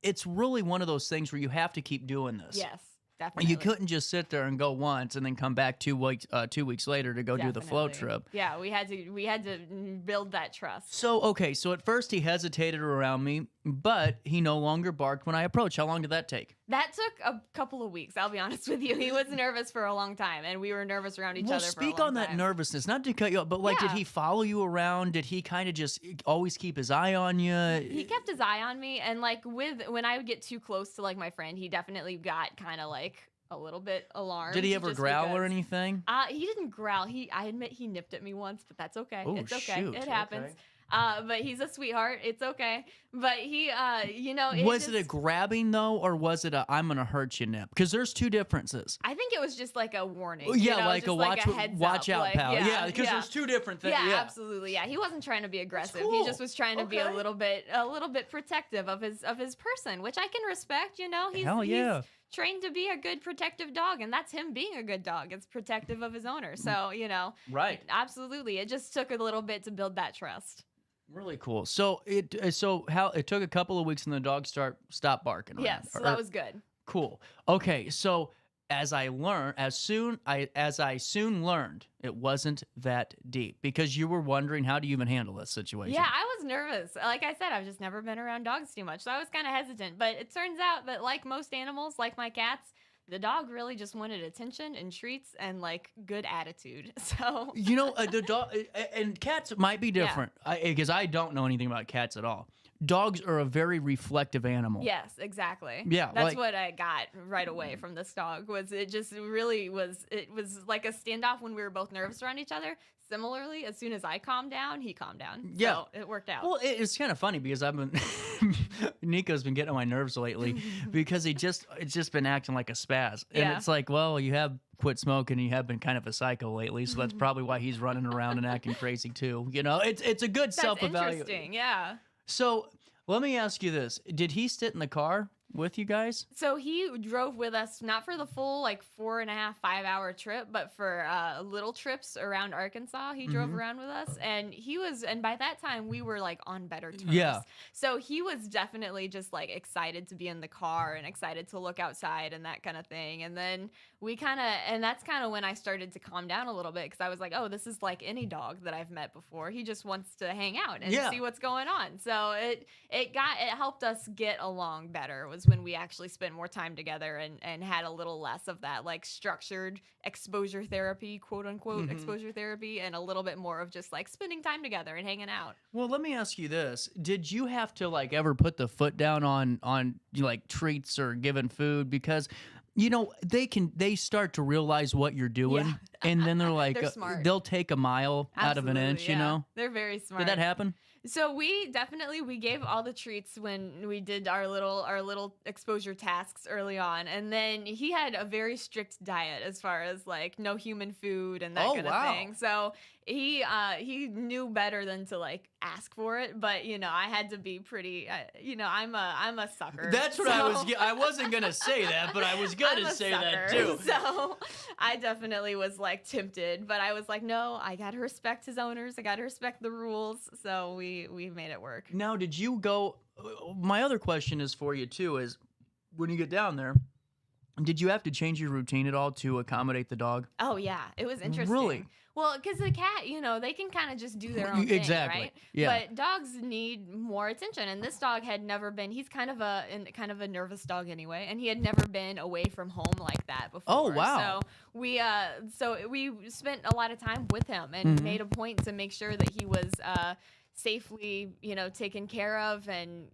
it's really one of those things where you have to keep doing this. Yes. Definitely. You couldn't just sit there and go once and then come back 2 weeks later to go do the float trip. Yeah, we had to build that trust. So, okay, so at first he hesitated around me, but he no longer barked when I approached. How long did that take? That took a couple of weeks, I'll be honest with you. He was nervous for a long time, and we were nervous around each other for a long time. Well, speak on that nervousness, not to cut you off, but like, did he follow you around? Did he kind of just always keep his eye on you? He kept his eye on me, and like when I would get too close to like my friend, he definitely got kind of like a little bit alarmed. Did he ever growl or anything? He didn't growl. I admit he nipped at me once, but that's okay. Oh, it's okay. shoot. It happens. But he's a sweetheart. It's okay. But he, you know, Was it a grabbing though, or was it a "I'm gonna hurt you" nip? Because there's two differences. I think it was just like a warning. Yeah, you know, like just a watch out, like, pal. Yeah, because there's two different things. Yeah, absolutely. Yeah, he wasn't trying to be aggressive. cool. He just was trying to be a little bit protective of his person, which I can respect. You know, he's trained to be a good protective dog, and that's him being a good dog. It's protective of his owner. So you know, absolutely. It just took a little bit to build that trust. Really cool. So it took a couple of weeks and the dog stopped barking. Around, Yes, so that was good. Cool. Okay, so as I soon learned, it wasn't that deep because you were wondering how do you even handle this situation. Yeah, I was nervous. Like I said, I've just never been around dogs too much, so I was kind of hesitant. But it turns out that like most animals, like my cats, the dog really just wanted attention and treats and like good attitude. So you know, the dog and cats might be different because I don't know anything about cats at all. Dogs are a very reflective animal. Yes, exactly. Yeah, that's what I got right away from this dog. It was like a standoff when we were both nervous around each other. Similarly, as soon as I calmed down, he calmed down. Yeah, so it worked out. Well, it's kind of funny because Nico's been getting on my nerves lately because it's just been acting like a spaz, and it's like, well, you have quit smoking, and you have been kind of a psycho lately, so that's probably why he's running around and acting crazy too. You know, it's a good self-evaluation. Interesting, yeah. So let me ask you this: did he sit in the car with you guys? So he drove with us, not for the full like 4.5, 5 hour trip, but for little trips around Arkansas. He drove around with us, and by that time we were like on better terms. Yeah. So he was definitely just like excited to be in the car and excited to look outside and that kind of thing. And then that's kind of when I started to calm down a little bit because I was like, oh, this is like any dog that I've met before. He just wants to hang out and see what's going on. So it helped us get along better. Was when we actually spent more time together and had a little less of that like structured exposure therapy, quote unquote exposure therapy, and a little bit more of just like spending time together and hanging out. Well, let me ask you this: did you have to like ever put the foot down on like treats or giving food because you know they start to realize what you're doing and then they're like they're smart. They'll take a mile out of an inch, you know? They're very smart. Did that happen? So we gave all the treats when we did our little exposure tasks early on, and then he had a very strict diet as far as like no human food and that kind of thing. So he knew better than to like ask for it, but you know I had to be pretty. You know I'm a sucker. That's what I wasn't gonna say that, but I was gonna say that too. So I definitely was like tempted, but I was like, no, I gotta respect his owners. I gotta respect the rules. So we made it work. Now, did you go? My other question is for you too: is when you get down there, Did you have to change your routine at all to accommodate the dog? Oh yeah, it was interesting. Really? Well, because the cat, they can kind of just do their own thing, Exactly. right? Yeah. But dogs need more attention, and this dog had never been. He's kind of a nervous dog anyway, and he had never been away from home like that before. Oh, wow. So we spent a lot of time with him and made a point to make sure that he was safely, taken care of and,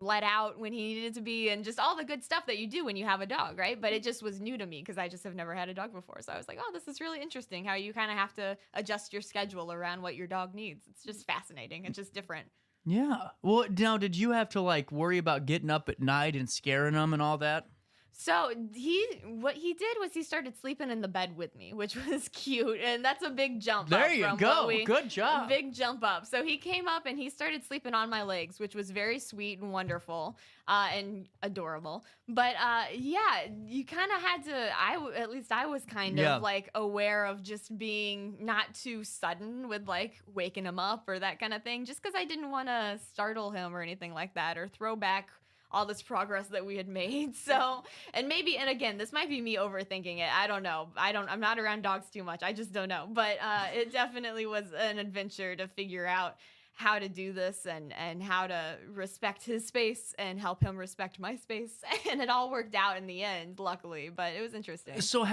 let out when he needed to be, and just all the good stuff that you do when you have a dog, right? But it just was new to me because I just have never had a dog before. So I was like, oh, this is really interesting how you kind of have to adjust your schedule around what your dog needs. It's just fascinating. It's just different. Yeah. Well, now, did you have to worry about getting up at night and scaring them and all that? So what he did was he started sleeping in the bed with me, which was cute, and that's a big jump up. There you go. Good job. Big jump up. So he came up and he started sleeping on my legs, which was very sweet and wonderful and adorable. But yeah, you kind of had to. At least I was kind of aware of just being not too sudden with waking him up or that kind of thing, just because I didn't want to startle him or anything like that or throw back all this progress that we had made. So, and again, this might be me overthinking it. I don't know. I'm not around dogs too much. I just don't know. But it definitely was an adventure to figure out how to do this and how to respect his space and help him respect my space. And it all worked out in the end, luckily, but it was interesting. So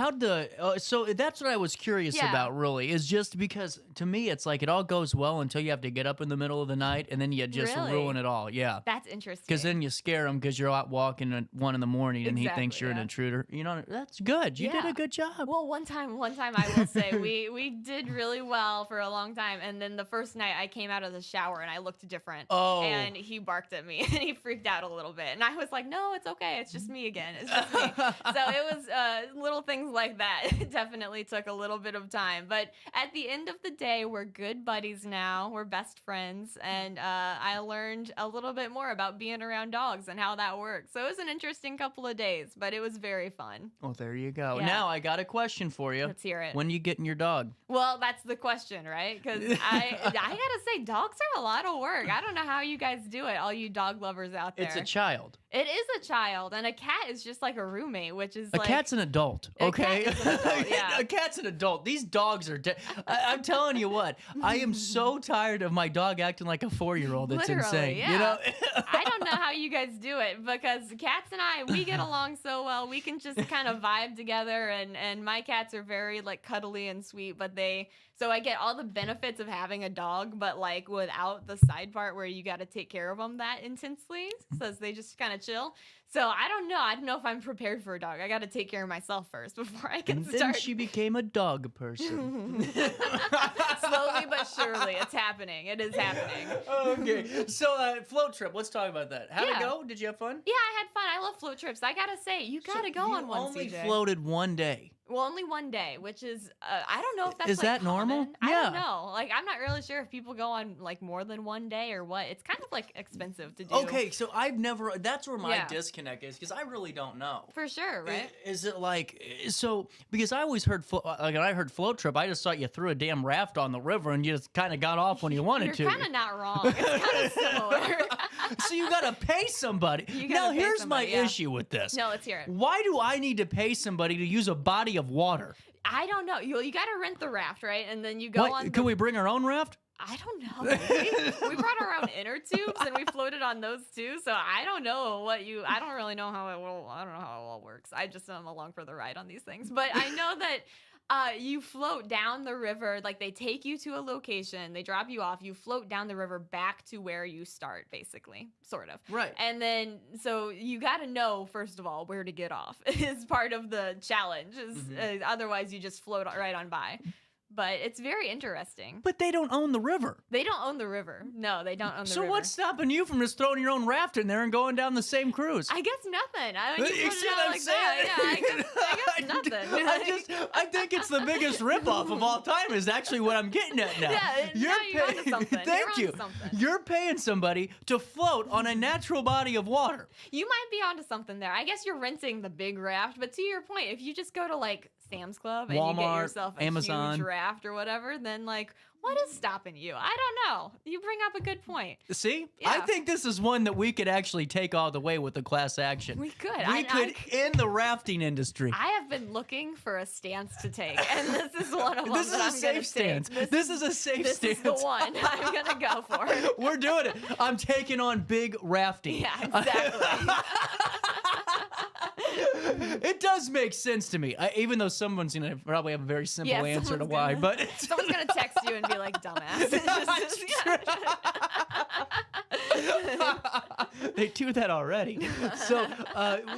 so that's what I was curious about, really, is just because to me, it's it all goes well until you have to get up in the middle of the night and then you just ruin it all. Yeah. That's interesting. Because then you scare him because you're out walking at 1 in the morning and he thinks you're an intruder. That's good. You did a good job. Well, one time I will say we did really well for a long time. And then the first night I came out of the shower and I looked different. Oh. And he barked at me and he freaked out a little bit. And I was like, no, it's okay. It's just me again. It's just me. So it was little things like that. It definitely took a little bit of time. But at the end of the day, we're good buddies now. We're best friends. And I learned a little bit more about being around dogs and how that works. So it was an interesting couple of days, but it was very fun. Well, there you go. Yeah. Now I got a question for you. Let's hear it. When are you getting your dog? Well, that's the question, right? Because I gotta say, dogs are a lot of work. I don't know how you guys do it, all you dog lovers out there. It's a child. It is a child, and a cat is just like a roommate, which is a cat's an adult, okay? A cat is an adult, yeah. A cat's an adult. These dogs are I'm telling you what, I am so tired of my dog acting like a 4-year-old. It's insane. Yeah. I don't know how you guys do it, because cats and we get along so well. We can just kind of vibe together, and my cats are very cuddly and sweet, but so I get all the benefits of having a dog, but without the side part where you got to take care of them that intensely, so they just kind of chill. So I don't know. I don't know if I'm prepared for a dog. I got to take care of myself first before I can start. Then she became a dog person. Slowly but surely, it's happening. It is happening. Okay. So float trip. Let's talk about that. How'd it go? Did you have fun? Yeah, I had fun. I love float trips. I gotta say, you gotta go on one. Only CJ. floated one day. Well, only one day, which is I don't know if that's is that normal? Common. I don't know. I'm not really sure if people go on more than one day or what. It's kind of expensive to do. Okay, so I've never. That's where my disconnect is, because I really don't know. For sure, right? Is it because I always heard when I heard float trip, I just thought you threw a damn raft on the river and you just kind of got off when you wanted to. You're kind of not wrong. It's kind of similar. So you gotta pay somebody. Now here's my issue with this. No, let's hear it. Why do I need to pay somebody to use a body of water? I don't know. You got to rent the raft, right? And then you go on. Can we bring our own raft? I don't know. We brought our own inner tubes and we floated on those too. So I don't know I don't really know how it will. I don't know how it all works. I just am along for the ride on these things. But I know that you float down the river. They take you to a location, they drop you off, you float down the river back to where you start, basically, sort of. Right. And then, so you got to know, first of all, where to get off is part of the challenge. Otherwise, you just float right on by. But it's very interesting. But they don't own the river. They don't own the river. No, they don't own the river. So what's stopping you from just throwing your own raft in there and going down the same cruise? I guess nothing. I mean, you put it out like that. Yeah, I guess nothing. I think it's the biggest ripoff of all time is actually what I'm getting at now. Yeah, you're onto something. Thank you. You're paying somebody to float on a natural body of water. You might be onto something there. I guess you're renting the big raft, but to your point, if you just go to Sam's Club and Walmart, you get yourself a Amazon. huge raft, raft or whatever, then like, what is stopping you? I don't know. You bring up a good point. See? Yeah. I think this is one that we could actually take all the way with the class action. We could. We could end the rafting industry. I have been looking for a stance to take, and this is one of them. This is that a I'm safe gonna stance. take. This is a safe this stance. This is the one I'm gonna go for. We're doing it. I'm taking on big rafting. Yeah, exactly. It does make sense to me, even though someone's gonna probably have a very simple answer to why. But someone's gonna text you and be like, "Dumbass." They do that already.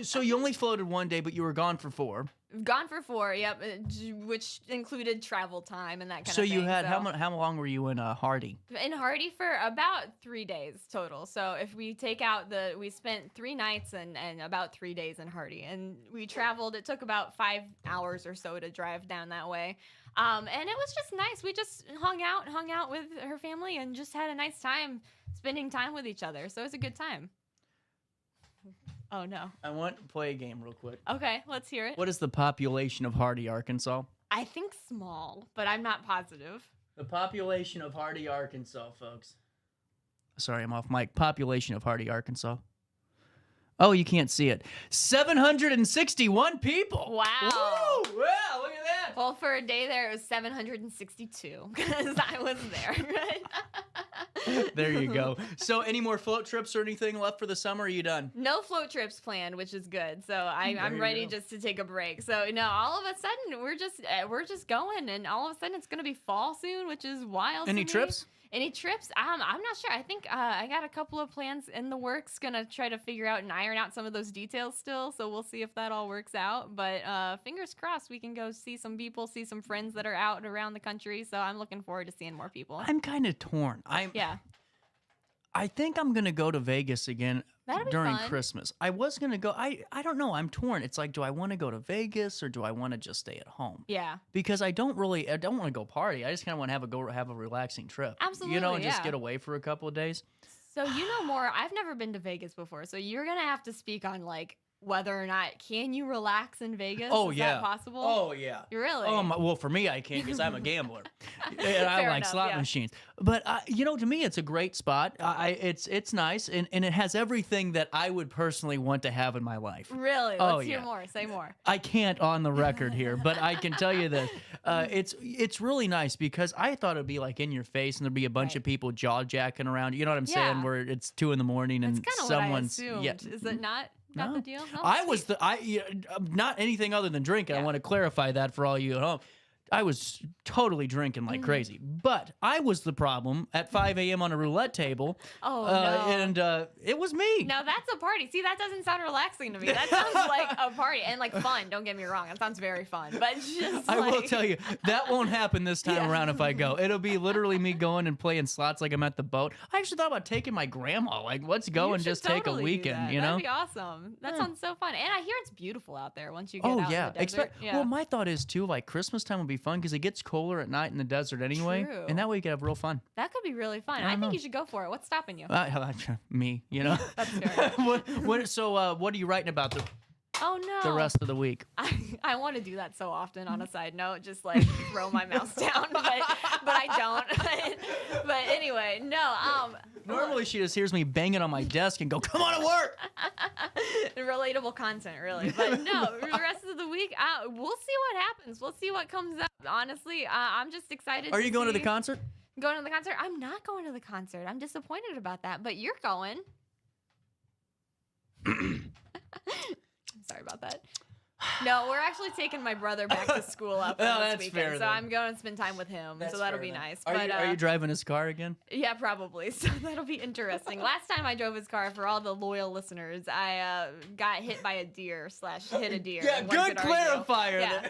So you only floated one day, but you were gone for 4. Gone for 4, yep, which included travel time and that kind of So thing. you had how long were you in Hardy? In Hardy for about 3 days total. So if we take out we spent 3 nights and about 3 days in Hardy, and we traveled. It took about 5 hours or so to drive down that way, and it was just nice. We just hung out with her family and just had a nice time spending time with each other. So it was a good time. Oh no! I want to play a game real quick. Okay, let's hear it. What is the population of Hardy, Arkansas? I think small, but I'm not positive. The population of Hardy, Arkansas, folks. Sorry, I'm off mic. Population of Hardy, Arkansas. Oh, you can't see it. 761 people. Wow. Woo! Wow, look at that. Well, for a day there, it was 762 because I was there. There you go. So any more float trips or anything left for the summer? Or are you done? No float trips planned, which is good. So I'm ready just to take a break. So no, all of a sudden we're just going, and all of a sudden it's gonna be fall soon, which is wild. Any trips? Any trips? I'm not sure. I think I got a couple of plans in the works. Gonna try to figure out and iron out some of those details still. So we'll see if that all works out. But fingers crossed, we can go see some people, see some friends that are out and around the country. So I'm looking forward to seeing more people. I'm kind of torn. I think I'm gonna go to Vegas again during fun. Christmas. I was gonna go. I don't know. I'm torn. It's like, do I want to go to Vegas or do I want to just stay at home? Yeah. Because I don't want to go party. I just kind of want to have a relaxing trip. Absolutely, and just get away for a couple of days. So you know more. I've never been to Vegas before, so you're gonna have to speak on like whether or not can you relax in Vegas? Oh, Is yeah. that possible? Oh, yeah. Really? Well, for me, I can because I'm a gambler. And I Fair like enough, slot yeah. machines. But, to me, it's a great spot. It's nice, and it has everything that I would personally want to have in my life. Really? Oh, Let's hear yeah. more. Say more. I can't on the record here, but I can tell you this. It's really nice because I thought it'd be like in your face and there'd be a bunch of people jaw jacking around. You know what I'm saying? Yeah. Where it's 2 a.m. and That's kind of someone's what I assumed. Is it not the deal? No, I was not anything other than drinking. I want to clarify that for all you at home. I was totally drinking like crazy, but I was the problem at 5 a.m. on a roulette table. Oh, no. And it was me. Now that's a party. See, that doesn't sound relaxing to me. That sounds like a party and like fun. Don't get me wrong. That sounds very fun. But just I will tell you, that won't happen this time around if I go. It'll be literally me going and playing slots like I'm at the boat. I actually thought about taking my grandma. Like, let's go You and should just take a totally do weekend, that. you know? That'd be awesome. That sounds so fun. And I hear it's beautiful out there once you get out yeah. in the desert. Well, my thought is too, like Christmas time would be fun because it gets colder at night in the desert anyway. True. And that way you could have real fun. That could be really fun. I think you should go for it. What's stopping you? Me, you know? That's fair. So what are you writing about Oh no. the rest of the week? I want to do that so often on a side note, just like throw my mouse down, but I don't. But anyway, no. Normally she just hears me banging on my desk and go, "Come on to work." Relatable content, really. But no, the rest of the week, we'll see what happens. We'll see what comes up. Honestly, I'm just excited. Are you going to the concert? Going to the concert? I'm not going to the concert. I'm disappointed about that. But you're going. Sorry about that. No, we're actually taking my brother back to school up this that's weekend, fair, so then. I'm going to spend time with him. So that'll be nice. Are you driving his car again? Yeah, probably. So that'll be interesting. Last time I drove his car, for all the loyal listeners, I got hit by a deer / hit a deer. Yeah, good clarifier. Yeah,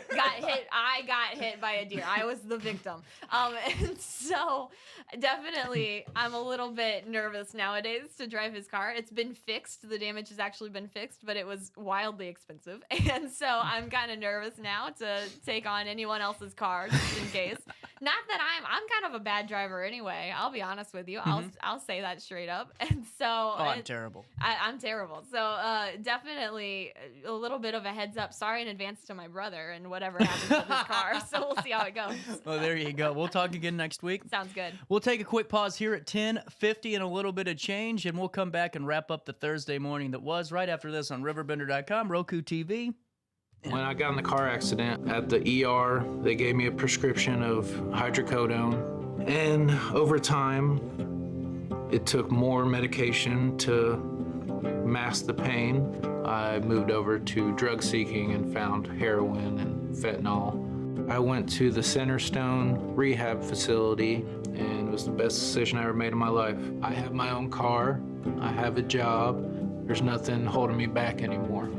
I got hit by a deer. I was the victim. And so definitely I'm a little bit nervous nowadays to drive his car. It's been fixed. The damage has actually been fixed, but it was wildly expensive. And so I'm kind of nervous now to take on anyone else's car just in case. Not that I'm kind of a bad driver anyway. I'll be honest with you. I'll say that straight up. And so I'm terrible. I'm terrible. So definitely a little bit of a heads up. Sorry in advance to my brother and whatever happens with his car. So we'll see how it goes. Well, there you go. We'll talk again next week. Sounds good. We'll take a quick pause here at 10:50 and a little bit of change, and we'll come back and wrap up the Thursday morning that was right after this on RiverBender.com, Roku TV. When I got in the car accident at the ER, they gave me a prescription of hydrocodone. And over time, it took more medication to mask the pain. I moved over to drug seeking and found heroin and fentanyl. I went to the Centerstone rehab facility, and it was the best decision I ever made in my life. I have my own car, I have a job, there's nothing holding me back anymore.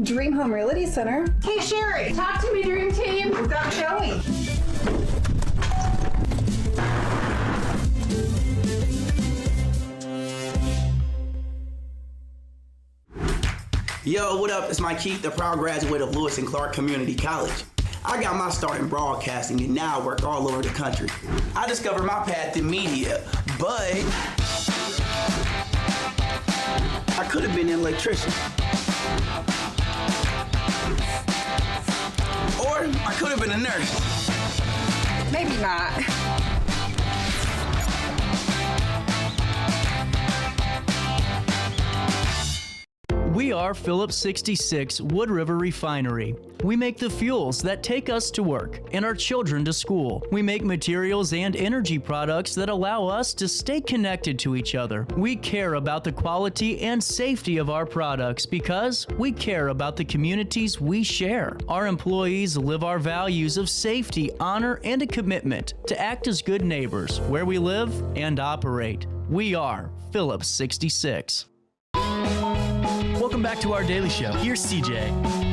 Dream Home Realty Center. Hey Sherry, talk to me, Dream Team. We've got Joey. Yo, what up? It's Mike Keith, the proud graduate of Lewis and Clark Community College. I got my start in broadcasting and now I work all over the country. I discovered my path in media, but I could have been an electrician. Or I could have been a nurse. Maybe not. We are Phillips 66 Wood River Refinery. We make the fuels that take us to work and our children to school. We make materials and energy products that allow us to stay connected to each other. We care about the quality and safety of our products because we care about the communities we share. Our employees live our values of safety, honor, and a commitment to act as good neighbors where we live and operate. We are Phillips 66. Welcome back to our daily show. Here's CJ.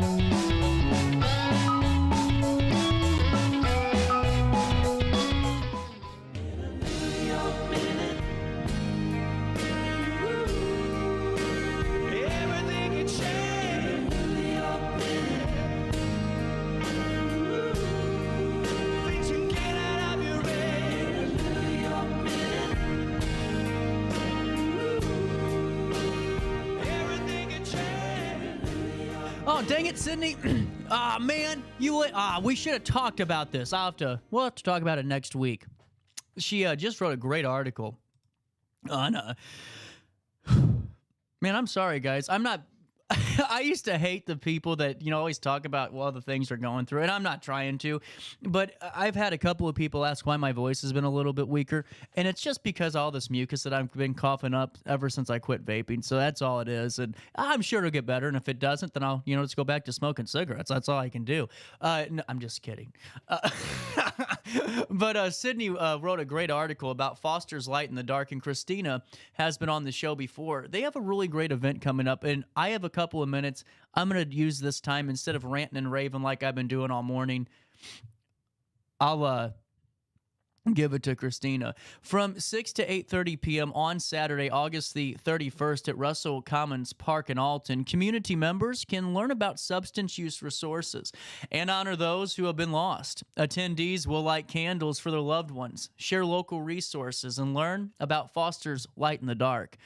Oh, dang it, Sydney. Man, we should have talked about this. We'll have to talk about it next week. She just wrote a great article on, man, I'm sorry, guys. I'm not, I used to hate the people that, always talk about, the things they're going through, and I'm not trying to, but I've had a couple of people ask why my voice has been a little bit weaker, and it's just because all this mucus that I've been coughing up ever since I quit vaping, so that's all it is, and I'm sure it'll get better, and if it doesn't, then I'll, just go back to smoking cigarettes. That's all I can do. No, I'm just kidding. But Sydney wrote a great article about Foster's Light in the Dark, and Christina has been on the show before. They have a really great event coming up, and I have a couple of minutes. I'm going to use this time, instead of ranting and raving like I've been doing all morning, I'll give it to Christina. From 6 to 8:30 p.m. on Saturday, August the 31st at Russell Commons Park in Alton, community members can learn about substance use resources and honor those who have been lost. Attendees will light candles for their loved ones, share local resources, and learn about Foster's Light in the Dark.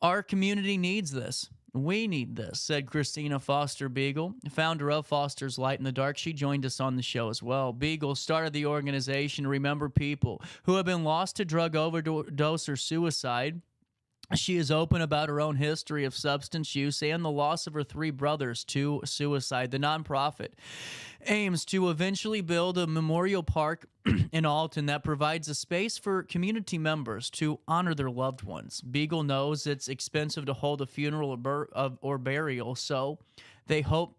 Our community needs this. We need this, said Christina Foster Beagle, founder of Foster's Light in the Dark. She joined us on the show as well. Beagle started the organization to remember people who have been lost to drug overdose or suicide. She is open about her own history of substance use and the loss of her 3 brothers to suicide. The nonprofit aims to eventually build a memorial park in Alton that provides a space for community members to honor their loved ones. Beagle knows it's expensive to hold a funeral or burial, so they hope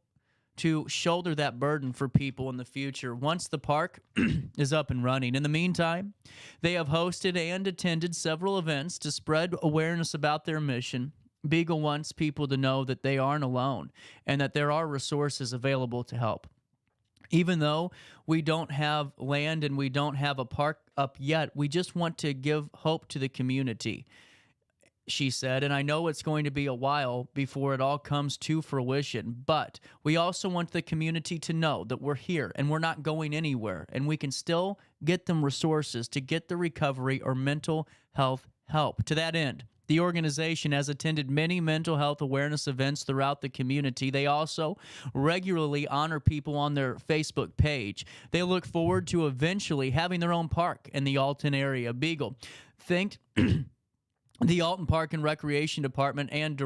to shoulder that burden for people in the future once the park is up and running. In the meantime, they have hosted and attended several events to spread awareness about their mission. Beagle wants people to know that they aren't alone and that there are resources available to help. Even though we don't have land and we don't have a park up yet, we just want to give hope to the community, she said, and I know it's going to be a while before it all comes to fruition, but we also want the community to know that we're here and we're not going anywhere, and we can still get them resources to get the recovery or mental health help. To that end, the organization has attended many mental health awareness events throughout the community. They also regularly honor people on their Facebook page. They look forward to eventually having their own park in the Alton area. Beagle thanked the Alton Park and Recreation Department and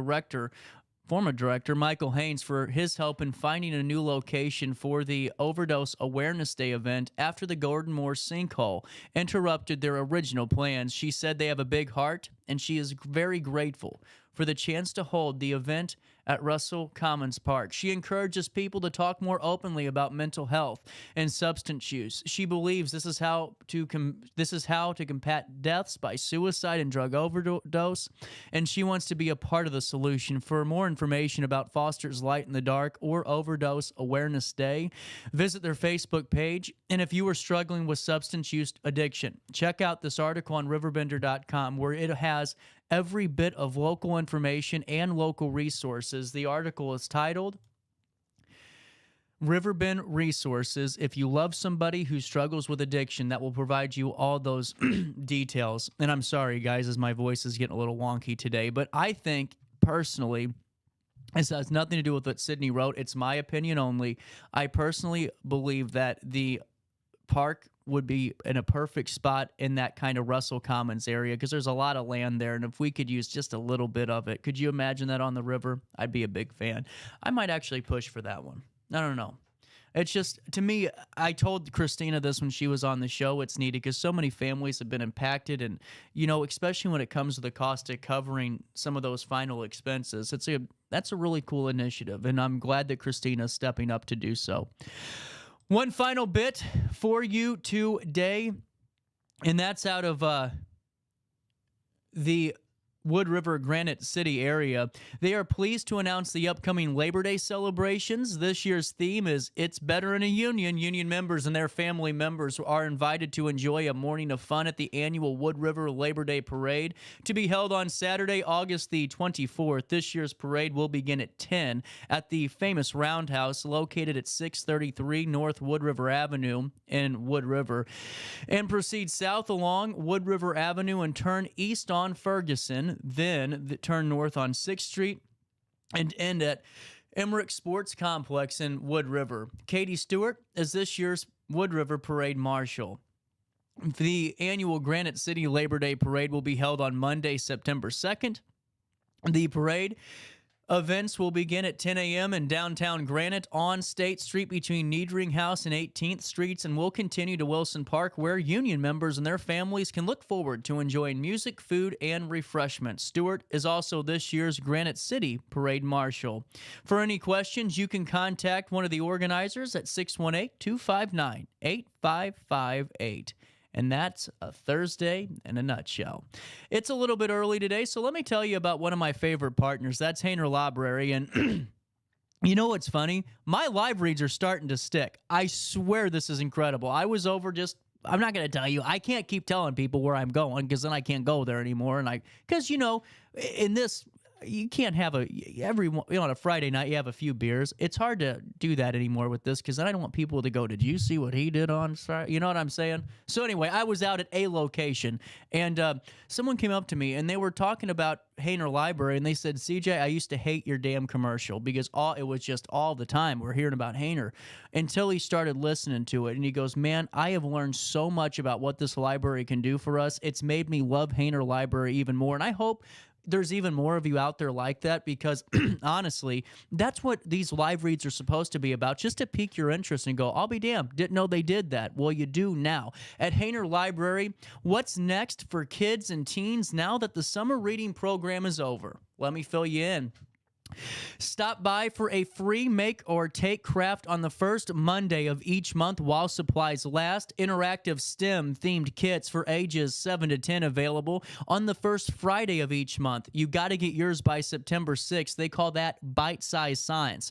former director Michael Haynes for his help in finding a new location for the Overdose Awareness Day event after the Gordon Moore sinkhole interrupted their original plans. She said they have a big heart, and she is very grateful for the chance to hold the event at Russell Commons Park. She encourages people to talk more openly about mental health and substance use. She believes this is how to combat deaths by suicide and drug overdose, and she wants to be a part of the solution. For more information about Foster's Light in the Dark or Overdose Awareness Day, visit their Facebook page. And if you are struggling with substance use addiction, check out this article on RiverBender.com, where it has every bit of local information and local resources. The article is titled Riverbend Resources. If you love somebody who struggles with addiction, that will provide you all those details. And I'm sorry, guys, as my voice is getting a little wonky today, but I think personally, this has nothing to do with what Sydney wrote. It's my opinion only. I personally believe that the park would be in a perfect spot in that kind of Russell Commons area because there's a lot of land there, and if we could use just a little bit of it, could you imagine that on the river? I'd be a big fan. I might actually push for that one. I don't know. It's just, to me, I told Christina this when she was on the show, it's needed because so many families have been impacted, and, you know, especially when it comes to the cost of covering some of those final expenses, that's a really cool initiative, and I'm glad that Christina's stepping up to do so. One final bit for you today, and that's out of the Wood River, Granite City area. They are pleased to announce the upcoming Labor Day celebrations. This year's theme is It's Better in a Union. Union members and their family members are invited to enjoy a morning of fun at the annual Wood River Labor Day Parade to be held on Saturday, August the 24th. This year's parade will begin at 10 at the famous Roundhouse located at 633 North Wood River Avenue in Wood River, and proceed south along Wood River Avenue and turn east on Ferguson, then turn north on 6th Street and end at Emmerich Sports Complex in Wood River. Katie Stewart is this year's Wood River Parade Marshal. The annual Granite City Labor Day Parade will be held on Monday, September 2nd. The parade events will begin at 10 a.m. in downtown Granite on State Street between Niedring House and 18th Streets, and will continue to Wilson Park, where Union members and their families can look forward to enjoying music, food, and refreshments. Stewart is also this year's Granite City Parade Marshal. For any questions, you can contact one of the organizers at 618-259-8558. And that's a Thursday in a nutshell. It's a little bit early today, so let me tell you about one of my favorite partners. That's Hainer Library. And you know what's funny? My live reads are starting to stick. I swear this is incredible. I was over I'm not going to tell you. I can't keep telling people where I'm going because then I can't go there anymore. Because, you know, in this, you can't have on a Friday night, you have a few beers. It's hard to do that anymore with this because then I don't want people to go, did you see what he did on Friday? You know what I'm saying? So anyway, I was out at a location, and someone came up to me, and they were talking about Hainer Library, and they said, CJ, I used to hate your damn commercial because it was just all the time we're hearing about Hainer, until he started listening to it. And he goes, man, I have learned so much about what this library can do for us. It's made me love Hainer Library even more, and I hope there's even more of you out there like that, because honestly, that's what these live reads are supposed to be about, just to pique your interest and go, I'll be damned, didn't know they did that. Well, you do now. At Hainer Library, what's next for kids and teens now that the summer reading program is over? Let me fill you in. Stop by for a free make or take craft on the first Monday of each month while supplies last. Interactive STEM-themed kits for ages 7 to 10 available on the first Friday of each month. You got to get yours by September 6th. They call that bite-sized science.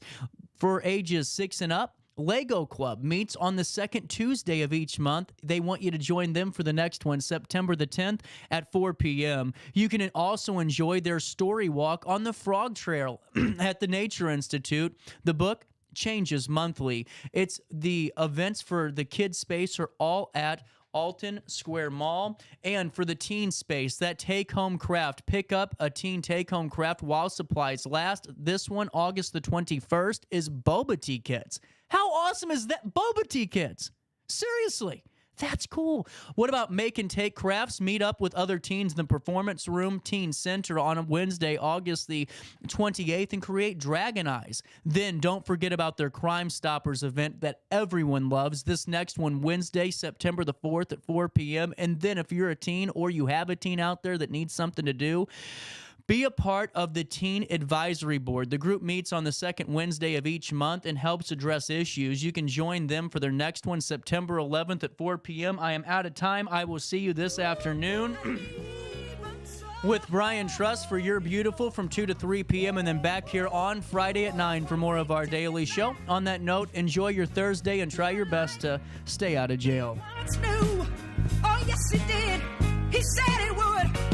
For ages 6 and up, Lego Club meets on the second Tuesday of each month. They want you to join them for the next one, September the 10th at 4 p.m. You can also enjoy their story walk on the Frog Trail at the Nature Institute. The book changes monthly. It's the events for the kids space are all at Alton Square Mall. And for the teen space, that take-home craft, pick up a teen take-home craft while supplies last. This one, August the 21st, is boba tea kits. How awesome is that? Boba tea kits. Seriously. That's cool. What about make and take crafts? Meet up with other teens in the Performance Room Teen Center on Wednesday, August the 28th, and create dragon eyes. Then don't forget about their Crime Stoppers event that everyone loves. This next one, Wednesday, September the 4th at 4 p.m. And then if you're a teen or you have a teen out there that needs something to do, be a part of the Teen Advisory Board. The group meets on the second Wednesday of each month and helps address issues. You can join them for their next one, September 11th at 4 p.m. I am out of time. I will see you this afternoon with Brian Truss for You're Beautiful from 2 to 3 p.m. and then back here on Friday at 9 for more of our daily show. On that note, enjoy your Thursday and try your best to stay out of jail. Oh, yes, he did. He said he would.